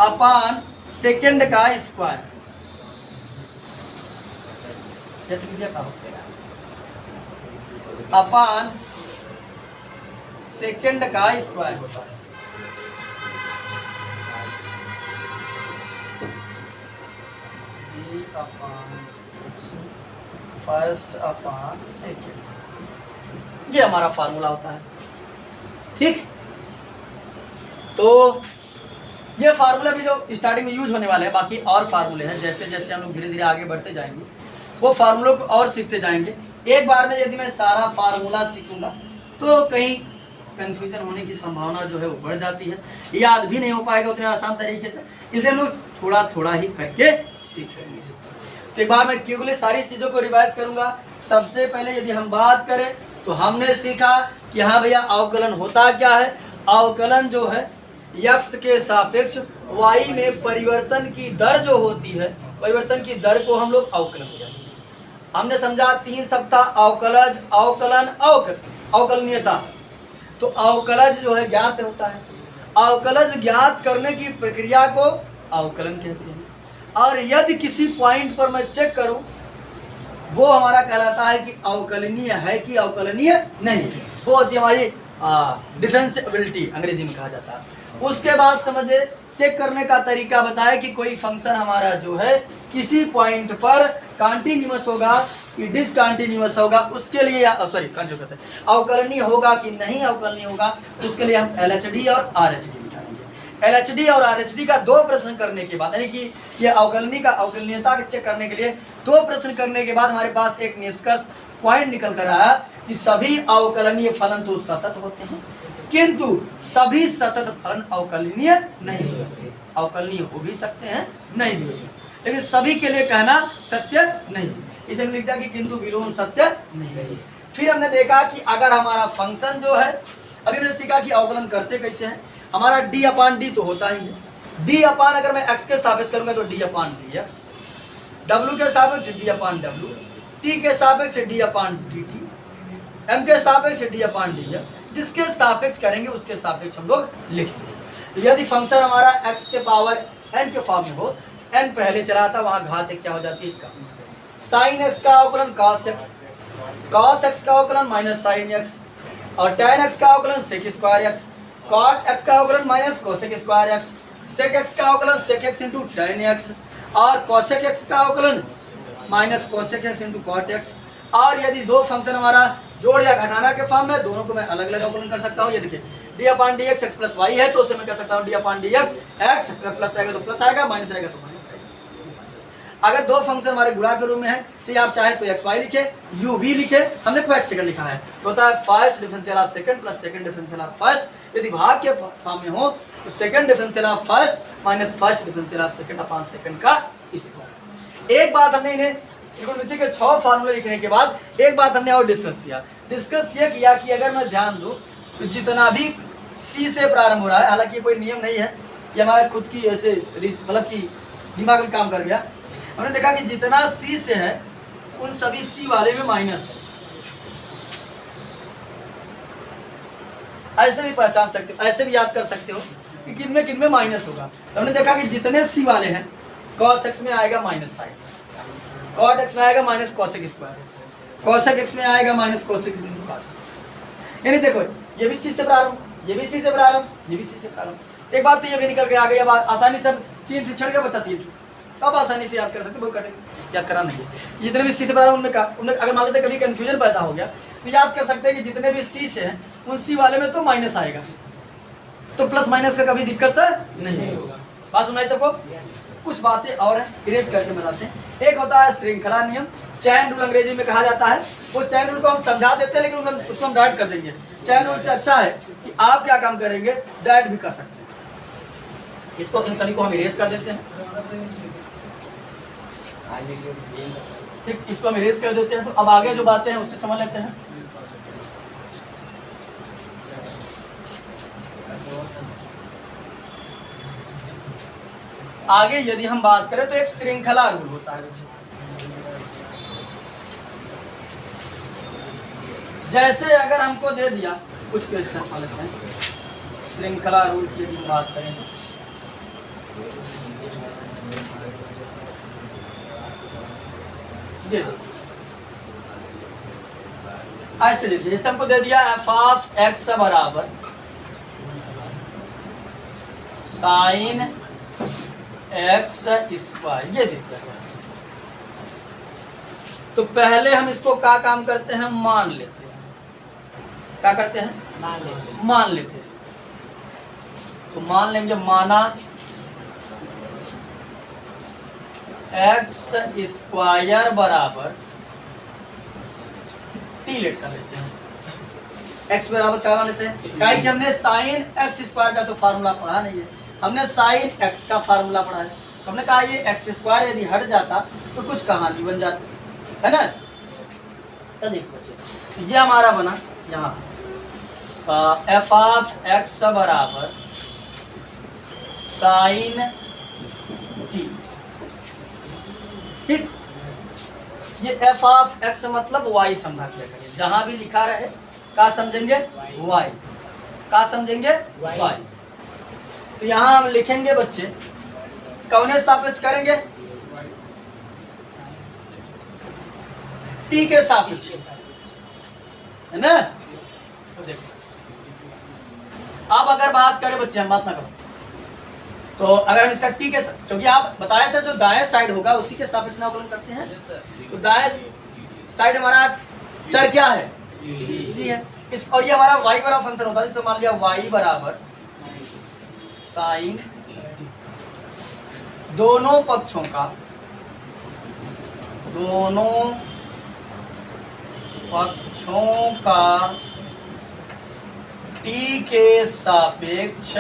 upon second का स्क्वायर। अपान सेकेंड का स्क्वायर होता है। फर्स्ट अपान सेकेंड, ये हमारा फार्मूला होता है। ठीक, तो ये फार्मूला भी जो स्टार्टिंग में यूज होने वाले हैं, बाकी और फार्मूले हैं, जैसे जैसे हम लोग धीरे धीरे आगे बढ़ते जाएंगे वो फार्मूलों को और सीखते जाएंगे। एक बार में यदि मैं सारा फार्मूला सीखूंगा तो कहीं कंफ्यूजन होने की संभावना जो है वो बढ़ जाती है, याद भी नहीं हो पाएगा उतने आसान तरीके से, इसलिए हम लोग थोड़ा थोड़ा ही करके सीखेंगे। तो एक बार मैं क्योंकि सारी चीज़ों को रिवाइज करूंगा। सबसे पहले यदि हम बात करें तो हमने सीखा कि हाँ भैया अवकलन होता क्या है। अवकलन जो है x के सापेक्ष y में परिवर्तन की दर जो होती है, परिवर्तन की दर को हम लोग अवकलन कहते हैं। हमने समझा 3 सप्ताह अवकलज, अवकलन, अवकलनीयता। तो अवकलज जो है ज्ञात होता है, अवकलज ज्ञात करने की प्रक्रिया को अवकलन कहते हैं। और यदि किसी पॉइंट पर मैं चेक करूं वो हमारा कहलाता है कि अवकलनीय है कि अवकलनीय नहीं, वो होती है हमारी डिफरेंशिएबिलिटी, अंग्रेजी में कहा जाता है। उसके बाद समझे चेक करने का तरीका बताया कि कोई फंक्शन हमारा जो है किसी पॉइंट पर कॉन्टिन्यूअस होगा कि डिसकॉन्टिन्यूअस होगा, उसके लिए अवकलनीय होगा कि नहीं अवकलनीय होगा, उसके लिए हम LHD और RHD निकालेंगे। LHD और RHD का 2 प्रश्न करने के बाद, यानी कि ये अवकलनीयता चेक करने के लिए 2 प्रश्न करने के बाद हमारे पास एक निष्कर्ष पॉइंट निकल कर आया कि सभी अवकलनीय फलन तो सतत होते हैं, किंतु सभी सतत फलन अवकलनीय नहीं होते। अवकलनीय हो भी सकते हैं, नहीं भी हो सकते, लेकिन सभी के लिए कहना सत्य नहीं। इसे हमने लिखा कि किंतु विलोम सत्य नहीं। फिर हमने देखा कि अगर हमारा फंक्शन जो है, अभी हमने सीखा कि अवकलन करते कैसे हैं। हमारा d अपान डी तो होता ही है, d अपान अगर मैं x के सापेक्ष करूंगा तो d upon D x, w के सापेक्ष d अपान w, t के सापेक्ष d upon D T, m के सापेक्ष d अपान डी एफ, जिसके सापेक्ष करेंगे उसके सापेक्ष हम लोग लिखते हैं। तो यदि फंक्शन हमारा x के पावर n के फॉर्म में हो, n पहले चला था, वहां घात क्या हो जाती है कम। साइन x का अवकलन cos x, cos x का अवकलन माइनस साइन x, और tan x का अवकलन sec square x, cot x का अवकलन minus cosec square x, sec x का अवकलन sec x into tan x, और cosec x का अवकलन minus cosec x into cot x। और यदि दो फंक्शन हमारा जोड़ या घटाना के फॉर्म में, दोनों को मैं अलग अलग अवकलन कर सकता हूँ। ये देखिए d upon D X X plus Y है, तो उसे मैं कह सकता हूँ d upon D X X plus रहेगा तो प्लस आएगा, माइनस रहेगा तो माइनस आएगा। अगर दो फंक्शन हमारे गुणा के रूप में है, चाहे आप चाहे तो एक्स वाई लिखे, यू भी लिखे, हमने फर्स्ट सेकंड लिखा है, तो होता है first differential of second plus second differential of first. यदि भाग के फॉर्म में हो तो second differential of first minus first differential of second upon second का स्क्वायर। एक बात हमने इन्हें त्रिकोणमिति के 6 फार्मूले लिखने के बाद एक बात हमने और डिस्कस किया कि अगर मैं ध्यान दूं तो जितना भी सी से प्रारंभ हो रहा है, हालांकि कोई नियम नहीं है, ये हमारे खुद की ऐसे मतलब कि दिमाग में काम कर गया। हमने देखा कि जितना सी से है उन सभी सी वाले में माइनस है। ऐसे भी पहचान सकते हो, ऐसे भी याद कर सकते हो कि किन में माइनस होगा। तो हमने देखा कि जितने सी वाले हैं cos x में आएगा minus sine x, cot x में आएगा minus cosec square x, cosec x में आएगा माइनस कोसेक इंटू कॉस। यानी देखो ये भी सी से प्रारंभ, ये भी सी से प्रारंभ, ये भी सी से प्रारंभ, एक बात तो ये भी निकल के आ गई, अब आसानी से 3 ट्री छड़ गया बच्चा 3 ट्री, अब आसानी से याद कर सकते, बहुत कठिन याद करना नहीं है। जितने भी सी से बता उनमें अगर मान लेते कभी कन्फ्यूजन पैदा हो गया तो याद कर सकते हैं कि जितने भी सी से हैं उन सी वाले में तो माइनस आएगा, तो प्लस माइनस का कभी दिक्कत नहीं होगा। बात सुनाई सबको? कुछ बातें और हैं, इरेज करके बताते हैं। एक होता है श्रृंखला नियम, चैन रूल अंग्रेजी में कहा जाता है। वो चैन रूल को हम समझा देते हैं लेकिन उसको हम डायरेक्ट कर देंगे। चैन रूल से अच्छा है कि आप क्या काम करेंगे, डायरेक्ट भी कर सकते हैं। इसको इन सभी को हम इरेज कर देते हैं, ठीक, इसको हम इरेज कर देते हैं। तो अब आगे जो बातें हैं उससे समझ लेते हैं। आगे यदि हम बात करें तो एक श्रृंखला रूल होता है बच्चे। जैसे अगर हमको दे दिया कुछ क्वेश्चन समझते हैं, श्रृंखला रूल की यदि हम बात करें तो दे दो ऐसे दे दिया, जैसे हमको दे दिया एफ ऑफ एक्स बराबर साइन एक्स स्क्वायर, ये दे दिया। तो पहले हम इसको क्या काम करते हैं, मान लेते हैं। क्या करते हैं, मान लेते हैं। तो मान लेंगे, माना एक्स स्क्वायर बराबर टी लेट कर लेते हैं। एक्स बराबर क्या मान लेते हैं, क्या कि हमने साइन एक्स स्क्वायर का तो फार्मूला पढ़ा नहीं है, हमने साइन एक्स का फार्मूला पढ़ा है। तो हमने कहा ये एक्स स्क्वायर यदि हट जाता तो कुछ कहानी बन जाती है ना। तो देखो बच्चे, ये हमारा बना यहाँ एफ ऑफ एक्स बराबर साइन टी, ठीक। ये एफ ऑफ एक्स मतलब वाई समझा के करिए, जहां भी लिखा रहे क्या समझेंगे, वाई। क्या समझेंगे, वाई। तो यहाँ हम लिखेंगे बच्चे, कौने सापेक्ष करेंगे, टी के सापेक्ष, है ना। तो देखो अब अगर बात करें बच्चे, हम बात ना करो तो अगर हम इसका टी के, क्योंकि आप बताया था जो दाएं साइड होगा उसी के सापेक्ष अवकलन करते हैं। तो दाएं साइड हमारा चर क्या है, टी है। इस और ये हमारा वाई बराबर फंक्शन होता है, तो मान लिया वाई बराबर साइन, दोनों पक्षों का, दोनों पक्षों का टी के सापेक्ष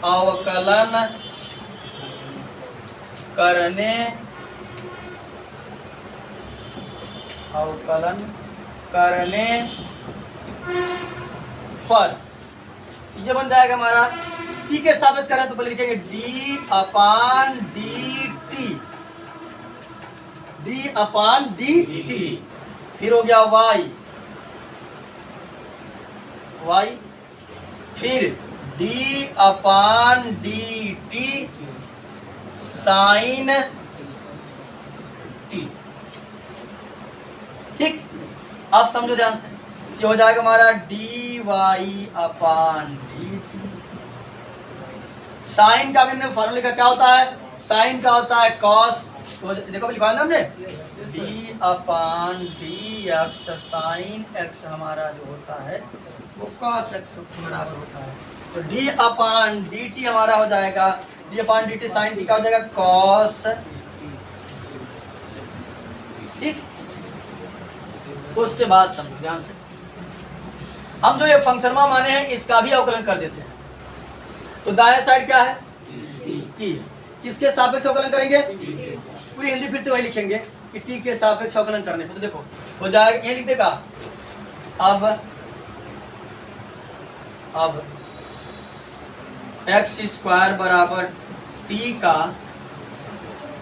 अवकलन करने पर ये बन जाएगा हमारा, टी के सापेक्ष करें तो पहले लिखेंगे D upon D T, D upon D T, फिर हो गया वाई, वाई, फिर D upon D T sign T, ठीक। आप समझो ध्यान से, ये हो जाएगा हमारा D Y upon D T. Sign का भी हमने फॉर्मूला लिखा, क्या होता है, साइन का होता है कॉस, तो देखो लिखा है ना हमने, D upon D x, sine x हमारा जो होता है वो कॉस एक्स बराबर होता है। तो डी अपान डी टी हमारा हो जाएगा, D upon D T sign T का हो जाएगा कॉस, ठीक। उसके बाद समझो ध्यान से, हम जो ये फंक्शन माने हैं इसका भी अवकलन कर देते हैं। तो दाएं साइड क्या है, टी, किसके सापेक्ष अवकलन करेंगे, पूरी हिंदी फिर से वही लिखेंगे कि टी के सापेक्ष अवकलन करने पर, तो देखो हो जाएगा, ये लिख देगा अब एक्स स्क्वायर बराबर टी का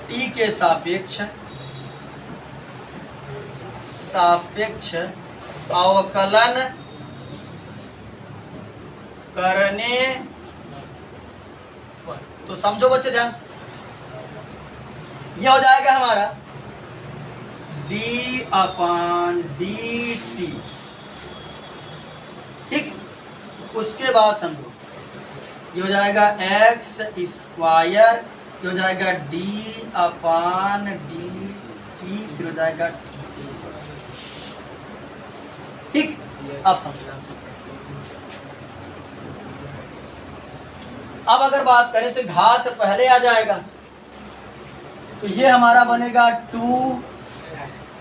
टी के सापेक्ष अवकलन करने पर, तो समझो बच्चे ध्यान से, यह हो जाएगा हमारा डी अपान डी टी, ठीक। उसके बाद समझो ये हो जाएगा एक्स स्क्वायर, ये हो जाएगा डी अपान डी टी, फिर हो जाएगा टी। ठीक, अब समझना। अब अगर बात करें तो घात पहले आ जाएगा, तो ये हमारा बनेगा 2x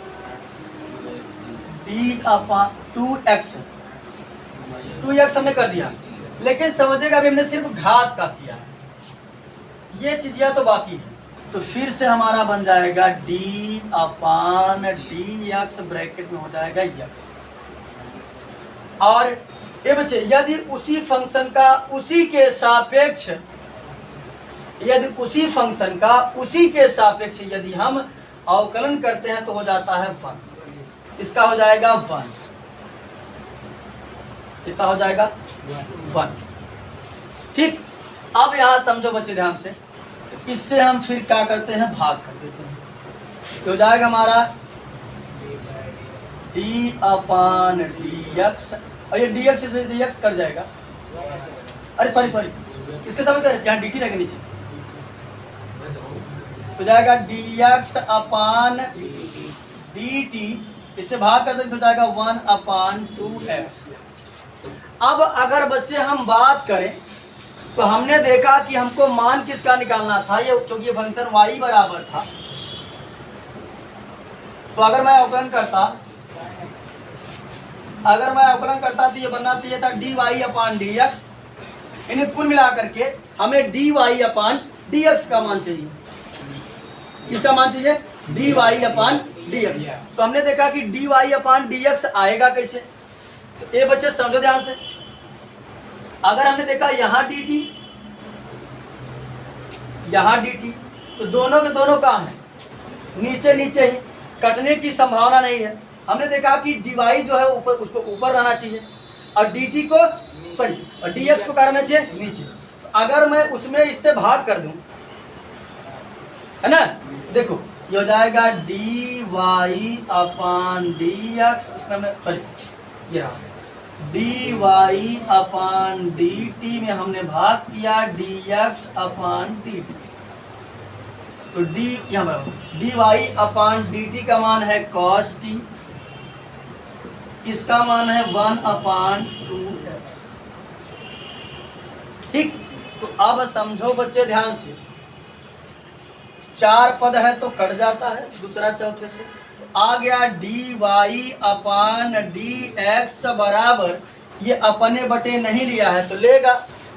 2x हमने कर दिया, लेकिन समझेगा अभी हमने सिर्फ घात का किया है, ये चीज़ें तो बाकी है। तो फिर से हमारा बन जाएगा d upon D x, bracket में हो जाएगा x। और ये बच्चे यदि उसी फंक्शन का उसी के सापेक्ष, यदि उसी फंक्शन का उसी के सापेक्ष यदि हम अवकलन करते हैं तो हो जाता है 1। इसका हो जाएगा 1, कितना हो जाएगा 1। ठीक, अब यहां समझो बच्चे ध्यान से, तो इससे हम फिर क्या करते हैं, भाग कर देते हैं। तो हो जाएगा हमारा d अपान डी एक्स, और ये डी एक्स से डी एक्स कट जाएगा। अरे सॉरी, इसके साथ कर यहाँ डी टी रहेगा नीचे, हो जाएगा डी एक्स अपान डी टी, इससे भाग कर देंगे तो जाएगा 1 अपान 2x। अब अगर बच्चे हम बात करें तो हमने देखा कि हमको मान किसका निकालना था, ये क्योंकि ये फंक्शन y बराबर था। तो अगर मैं अवकलन करता तो ये बनना चाहिए था dy अपान dx। इन्हें कुल मिला करके हमें dy अपान dx का मान चाहिए। किसका मान चाहिए, dy अपान dx। तो हमने देखा कि dy अपान dx आएगा कैसे, तो ये बच्चे समझो ध्यान से। अगर हमने देखा यहाँ dt, यहाँ dt, तो दोनों के दोनों कहाँ हैं, नीचे नीचे ही, कटने की संभावना नहीं है। हमने देखा कि dy जो है ऊपर, उसको ऊपर रहना चाहिए, और dt को सॉरी और dx को क्या रहना चाहिए, नीचे। तो अगर मैं उसमें इससे भाग कर दूं, है ना, देखो ये हो जाएगा dy अपान dx, उसमें मैं सॉरी ये रहा dy अपान dt में हमने भाग किया dx अपान dt। तो d यहाँ पर dy अपान dt का मान है cos t, इसका मान है 1 अपान 2x। ठीक, तो अब समझो बच्चे ध्यान से, 4 पद है तो कट जाता है दूसरा चौथे से, तो आ गया dy अपान dx बराबर, ये अपने बटे नहीं लिया है तो लेगा,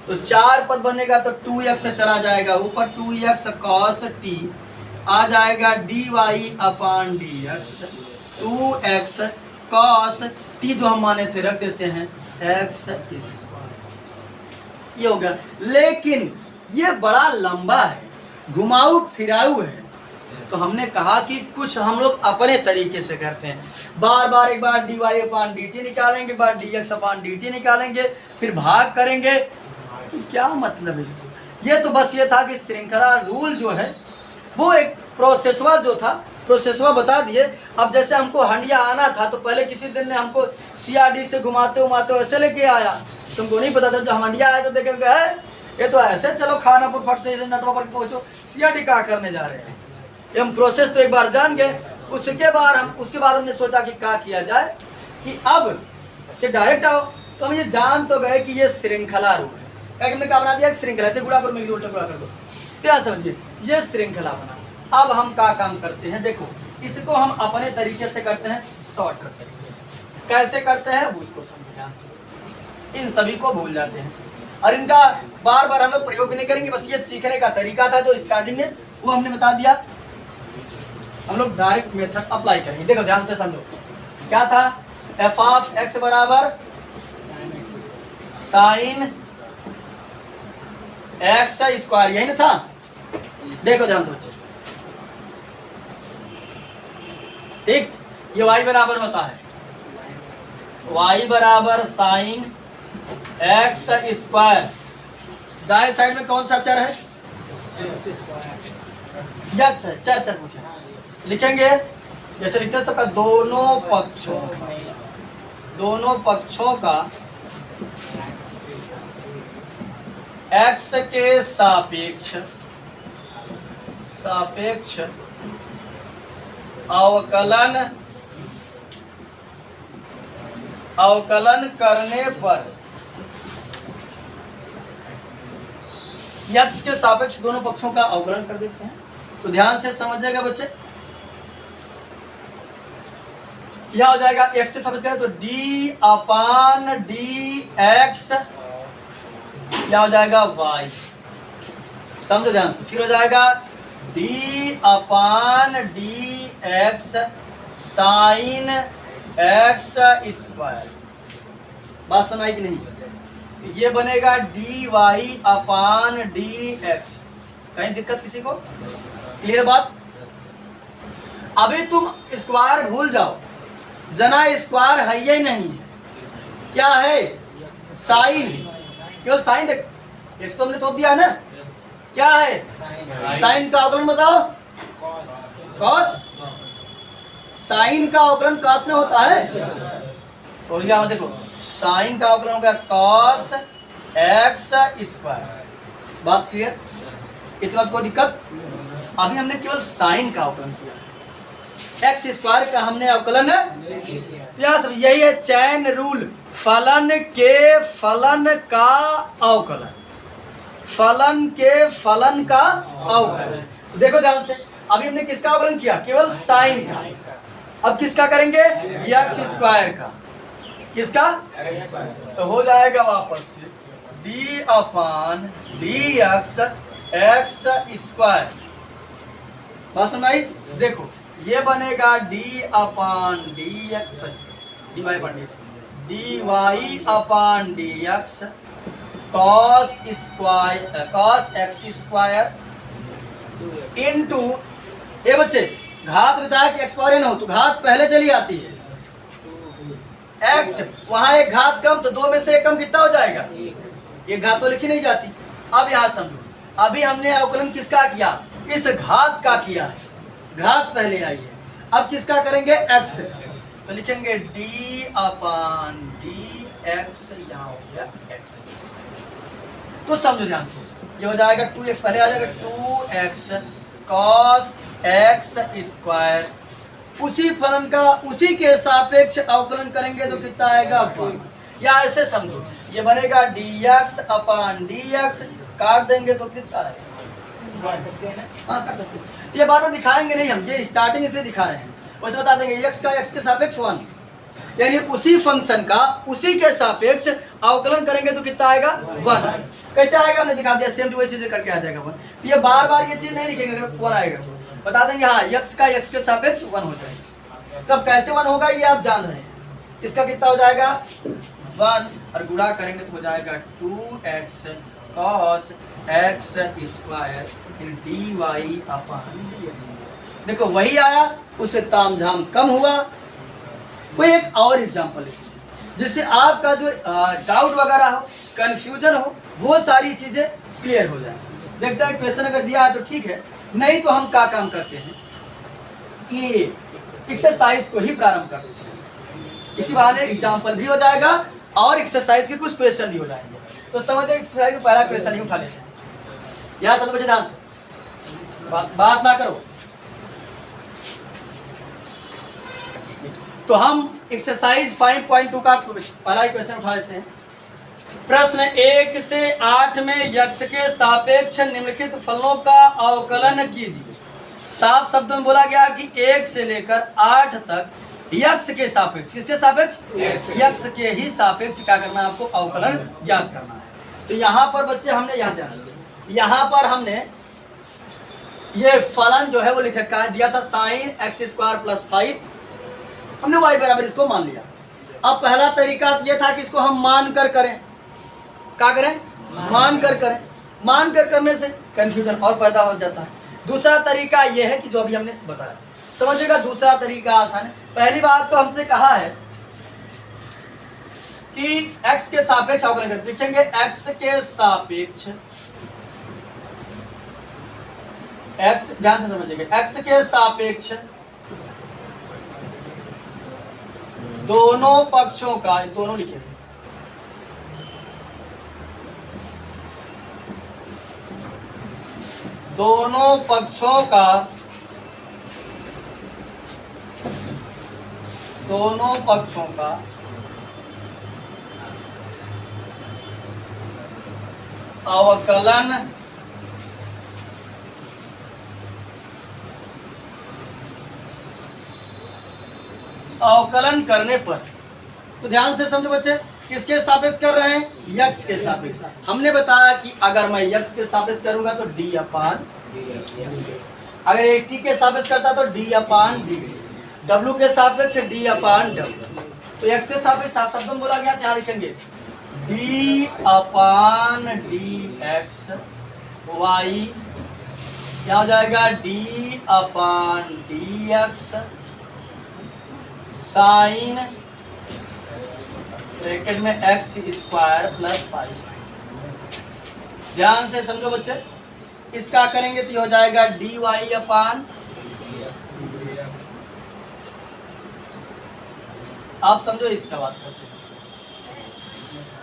तो 4 पद बनेगा तो 2x चला जाएगा ऊपर, 2x cos t आ जाएगा dy अपान dx, 2x cos t जो हम माने थे रख देते हैं x स्क्वायर। ये हो गया, लेकिन ये बड़ा लंबा है, घुमाऊ फिराऊ है, तो हमने कहा कि कुछ हम लोग अपने तरीके से करते हैं। बार बार एक बार dy अपान dt निकालेंगे, एक बार dx अपान dt निकालेंगे, फिर भाग करेंगे, तो क्या मतलब है इसको। ये तो बस ये था कि श्रृंखला रूल जो है वो एक प्रोसेसवा जो था, प्रोसेसवा बता दिए। अब जैसे हमको हंडिया आना था तो पहले किसी दिन ने हमको CRD से घुमाते घुमाते ऐसे लेके आया, तुमको नहीं पता था, जब हंडिया आया तो देखेंगे ये तो ऐसे, चलो खानापुर फट से नटवा पर पहुँचो, CRD क्या करने जा रहे हैं। हम प्रोसेस तो एक बार जान गए, उसके बाद हमने सोचा कि क्या किया जाए कि अब से डायरेक्ट आओ। तो हम ये जान तो गए कि ये श्रृंखला रूल है, क्या हमने क्या बना दिया, श्रृंखला से गुणा करो, मिल उल्टा गुणा कर दो, क्या समझिए, ये श्रृंखला बना। अब हम क्या काम करते हैं, देखो इसको हम अपने तरीके से करते हैं, शॉर्टकट तरीके से। कैसे करते हैं वो उसको समझ ध्यान से, इन सभी को भूल जाते हैं और इनका बार बार हम लोग प्रयोग नहीं करेंगे, बस ये सीखने का तरीका था जो स्टार्टिंग में वो हमने बता दिया। हम लोग डायरेक्ट मेथड अप्लाई करेंगे। देखो ध्यान से समझो, क्या था, एफ ऑफ एक्स बराबर साइन एक्स स्क्वायर, यही ना था। देखो ध्यान से बच्चे, ठीक, ये y बराबर होता है y बराबर साइन एक्स स्क्वायर, दाएं साइड में कौन सा चर है, यक्स है, चर पूछे लिखेंगे, जैसे लिखते हैं सबका दोनों पक्षों का x के सापेक्ष अवकलन करने पर x के सापेक्ष दोनों पक्षों का अवकलन कर देते हैं। तो ध्यान से समझिएगा बच्चे, यह हो जाएगा x के सापेक्ष करें तो d अपान dx, क्या हो जाएगा y, समझो ध्यान से। फिर हो जाएगा d अपान dx साइन x स्क्वायर, बात सुनाई कि नहीं? तो ये बनेगा dy अपान dx। कहीं दिक्कत किसी को? क्लियर बात? अभी तुम स्क्वायर भूल जाओ, जना स्क्वायर है ही नहीं है, क्या है? साइन। क्यों साइन? देख x तो हमने थोप दिया है ना, क्या है? साइन का अवकलन बताओ। कॉस। साइन का अवकलन कॉस में होता है, तो यहाँ देखो साइन का अवकलन हो गया कॉस x स्क्वायर। बात क्लियर? इतना कोई दिक्कत? अभी हमने केवल साइन का अवकलन किया, x स्क्वायर का हमने अवकलन है। सब यही है चैन रूल, फलन के फलन का अवकलन, फलन के फलन का अवकलन। देखो ध्यान से, अभी हमने किसका अवकलन किया? केवल साइन का। अब किसका करेंगे? x स्क्वायर का। किसका? तो हो जाएगा वापस से d अपान dx x स्क्वायर। बात सुनाई? देखो ये बनेगा d अपान dx dy अपान dx cos square cos x square into, ये बच्चे घात बताया कि एक्स पावर एन हो तो घात पहले चली आती है, x वहां एक घात कम तो दो में से एक कम कितना हो जाएगा? एक घात तो लिखी नहीं जाती। अब यहाँ समझो, अभी हमने अवकलन किसका किया? इस घात का किया है, घात पहले आई है। अब किसका करेंगे? x, तो लिखेंगे d अपान dx, यहाँ हो गया x। तो समझो ध्यान से, ये हो जाएगा 2x, पहले आ जाएगा 2x cos x स्क्वायर, उसी फलन का उसी के सापेक्ष अवकलन करेंगे तो कितना आएगा? 1। या ऐसे समझो, ये बनेगा dx अपान dx, काट देंगे तो कितना आएगा? हाँ कर सकते हैं। ये बार बार दिखाएंगे नहीं हम, ये स्टार्टिंग इसलिए दिखा रहे हैं, वैसे बता देंगे x का x के सापेक्ष 1, यानी उसी फंक्शन का उसी के सापेक्ष अवकलन करेंगे तो कितना आएगा? 1। कैसे आएगा? हमने दिखा दिया, सेम वही चीजें करके आ जाएगा 1। ये बार बार ये चीज नहीं लिखेंगे, अगर 1 आएगा तो बता देंगे हाँ x का x के सापेक्ष 1 हो जाएगा। तब कैसे 1 होगा ये आप जान रहे हैं। इसका कितना हो जाएगा? 1, और गुणा करेंगे तो हो जाएगा 2x cos x square dy अपान dx। देखो वही आया, उससे तामझाम कम हुआ। कोई एक और एग्जांपल है जिससे आपका जो डाउट वगैरह हो, कंफ्यूजन हो, वो सारी चीजें क्लियर हो जाए। देखते हैं क्वेश्चन अगर दिया है तो ठीक है, नहीं तो हम क्या काम करते हैं कि एक्सरसाइज को ही प्रारंभ कर देते हैं। इसी बहाने एग्जांपल भी हो जाएगा और एक्सरसाइज के कुछ क्वेश्चन भी हो जाएंगे। तो समझे, एक्सरसाइज का पहला क्वेश्चन ही उठा लेते हैं। यहाँ सब बच्चे ध्यान से बात ना करो। तो हम एक्सरसाइज 5.2 का पहला क्वेश्चन उठा लेते हैं। प्रश्न 1 से 8 में x के सापेक्ष निम्नलिखित फलनों का अवकलन कीजिए। साफ शब्दों में बोला गया कि 1 से लेकर 8 तक x के सापेक्ष, किसके सापेक्ष? x के ही सापेक्ष क्या करना है आपको? अवकलन ज्ञात करना है। तो यहाँ पर बच्चे हमने यहाँ पर हमने ये फलन जो है वो लिखा दिया था साइन x स्क्वायर प्लस 5, हमने y बराबर इसको मान लिया। अब पहला तरीका ये था कि इसको हम मान कर करें। क्या करें? मान कर करें। मान कर करने से कंफ्यूजन और पैदा हो जाता है। दूसरा तरीका यह है कि जो अभी हमने बताया, समझिएगा। दूसरा तरीका आसान है। पहली बात तो हमसे कहा है कि x के सापेक्ष अवकलन करते, लिखेंगे x के सापेक्ष, x ध्यान से समझिएगा, x के सापेक्ष दोनों पक्षों का, दोनों लिखे दोनों पक्षों का अवकलन करने पर, तो ध्यान से समझो बच्चे, किसके सापेक्ष कर रहे हैं? यक्स के सापेक्ष। हमने बताया कि अगर मैं यक्स के सापेक्ष करूंगा तो डी अपान, अगर ए टी के सापेक्ष करता तो डी अपान डी, डब्ल्यू के सापेक्ष डी अपान डब्ल्यू। तो एक्स के सापेक्ष साफ शब्दों में बोला गया, यहाँ लिखेंगे D upon D x Y, यहाँ हो जाएगा D upon D x sign bracket में एक्स स्क्वायर प्लस 5। ध्यान से समझो बच्चे, इसका करेंगे तो ये हो जाएगा डी वाई अपान, आप समझो इसका बात करते हैं।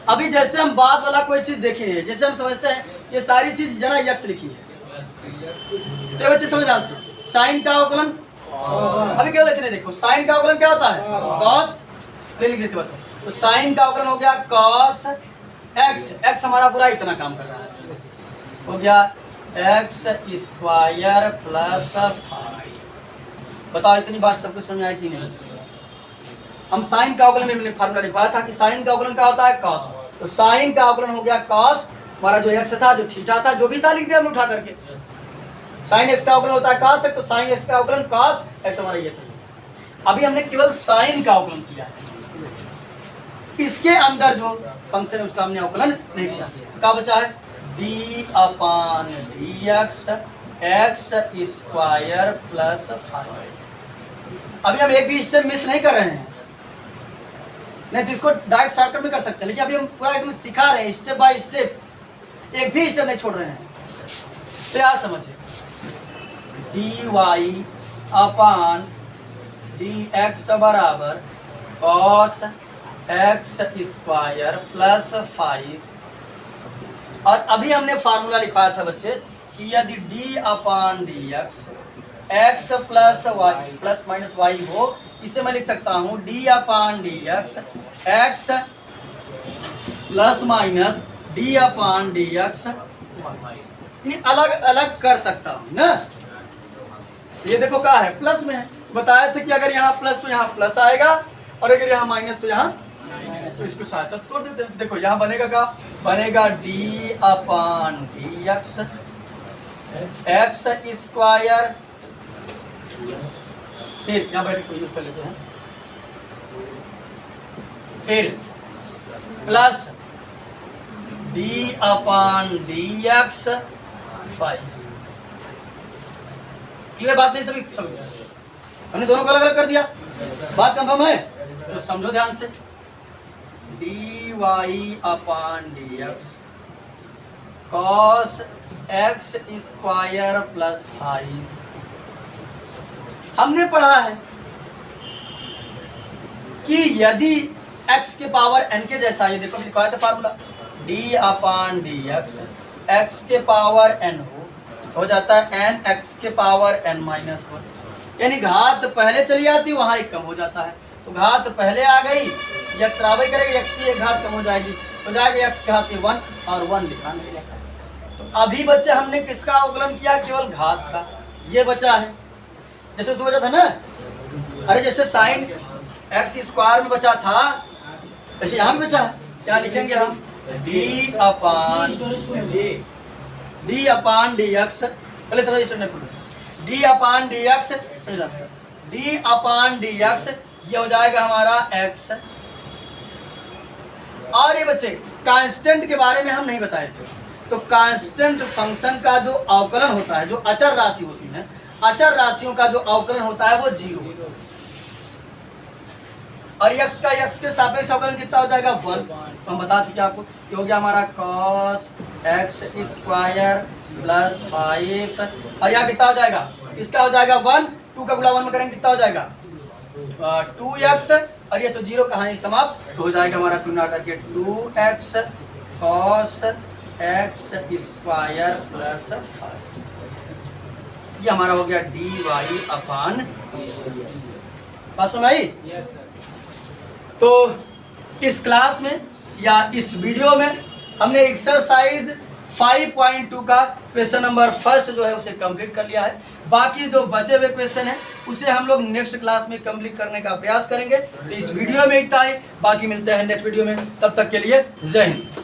अभी जैसे हम बाद वाला कोई चीज देखें, जैसे हम समझते हैं ये सारी चीज जना यक्स लिखी है, तो ये बच्चे समझ ध्यान से, साइन का अवकलन, अभी क्या लेते हैं, देखो साइन का अवकलन क्या होता है? कॉस, लिख देते बताओ, तो साइन का अवकलन हो गया कॉस एक्स, एक्स हमारा पूरा इतना काम कर रहा है, हो गया एक्स स्क्वायर प्लस 5। बताओ इतनी बात सबको समझ आया कि नहीं? हम साइन का अवकलन में हमने फार्मूला लिखवाया था कि साइन का अवकलन क्या होता है? कॉस। तो साइन का अवकलन हो गया कॉस, हमारा जो एक्स था, जो थीटा था, जो भी था लिख दिया हमने उठा करके। साइन एक्स का अवकलन होता है कॉस एक्स, तो साइन एक्स का अवकलन कॉस एक्स हमारा ये था। अभी हमने केवल साइन का अवकलन किया है, इसके अंदर जो फंक्शन है उसका हमने अवकलन नहीं किया। तो क्या बचा है? D upon D X X square plus 5। अभी हम एक भी स्टेप मिस नहीं कर रहे हैं, नहीं तो इसको डायरेक्ट शॉर्टकट में कर सकते हैं, लेकिन अभी हम पूरा एकदम सिखा रहे हैं, स्टेप बाय स्टेप, एक भी स्टेप नहीं छोड़ रहे हैं। तो यार समझिए, D Y upon D x बराबर कॉस एक्स स्क्वायर प्लस 5। और अभी हमने फार्मूला लिखवाया था बच्चे कि यदि D upon D X plus Y plus minus Y हो, इसे मैं लिख सकता हूँ D upon D X plus minus D upon D X, अलग अलग कर सकता हूँ ना। ये देखो क्या है, प्लस में है, बताया था कि अगर यहाँ प्लस तो यहाँ प्लस आएगा, और अगर यहाँ माइनस तो यहाँ माइनस, तो इसको सहायता से तोड़ देते हैं। देखो यहाँ बनेगा क्या? बनेगा D upon D x square, फिर यहाँ ब्रैकेट को यूज कर लेते हैं, फिर plus D upon D x 5। Clear बात नहीं? सभी हमने दोनों को अलग अलग कर दिया, बात कंफर्म है? तो समझो ध्यान से, D Y upon D X cos X square plus 5। हमने पढ़ा है कि यदि x के पावर n के जैसा, ये देखो लिखवाया था formula, D upon D x के पावर n हो जाता है n x के पावर n माइनस 1, यानी घात पहले चली आती, वहां एक कम हो जाता है। तो घात पहले आ गई, x रावई करेगी, x की एक घात कम हो जाएगी, हो जाएगा x की घात 1, और 1 लिखा नहीं जाता। तो अभी बच्चे हमने किसका अवकलन किया? केवल घात का, ये बचा है। जैसे उसमें बचा था ना, अरे जैसे साइन एक्स स्क्वायर में बचा था, वैसे यहाँ भी बचा है। क्या लिखेंगे हम? डी अपान डी एक्स, पहले समझिए student, D upon D x, D upon D x, ये हो जाएगा हमारा एक्स। और ये बच्चे कांस्टेंट के बारे में हम नहीं बताए थे, तो कांस्टेंट फंक्शन का जो अवकलन होता है, जो अचर राशि होती है, अचर राशियों का जो अवकलन होता है वो 0, और x का x के सापेक्ष अवकलन कितना हो जाएगा? 1। तो हम बता चुके आपको, ये हो गया हमारा cos x स्क्वायर प्लस 5, और यहाँ कितना हो जाएगा? इसका हो जाएगा 1, 2 का गुणा 1 में करेंगे कितना हो जाएगा? 2x, और ये तो 0 कहानी समाप्त, तो हो जाएगा हमारा गुणा करके 2x cos x square plus 5। ये हमारा हो गया dy अपान, बात समझ आई? Yes sir. तो इस क्लास में या इस वीडियो में हमने एक्सरसाइज 5.2 का क्वेश्चन नंबर फर्स्ट जो है उसे कंप्लीट कर लिया है। बाकी जो बचे हुए क्वेश्चन है उसे हम लोग नेक्स्ट क्लास में कंप्लीट करने का प्रयास करेंगे। तो इस वीडियो में इतना ही, बाकी मिलते हैं नेक्स्ट वीडियो में, तब तक के लिए जय हिंद।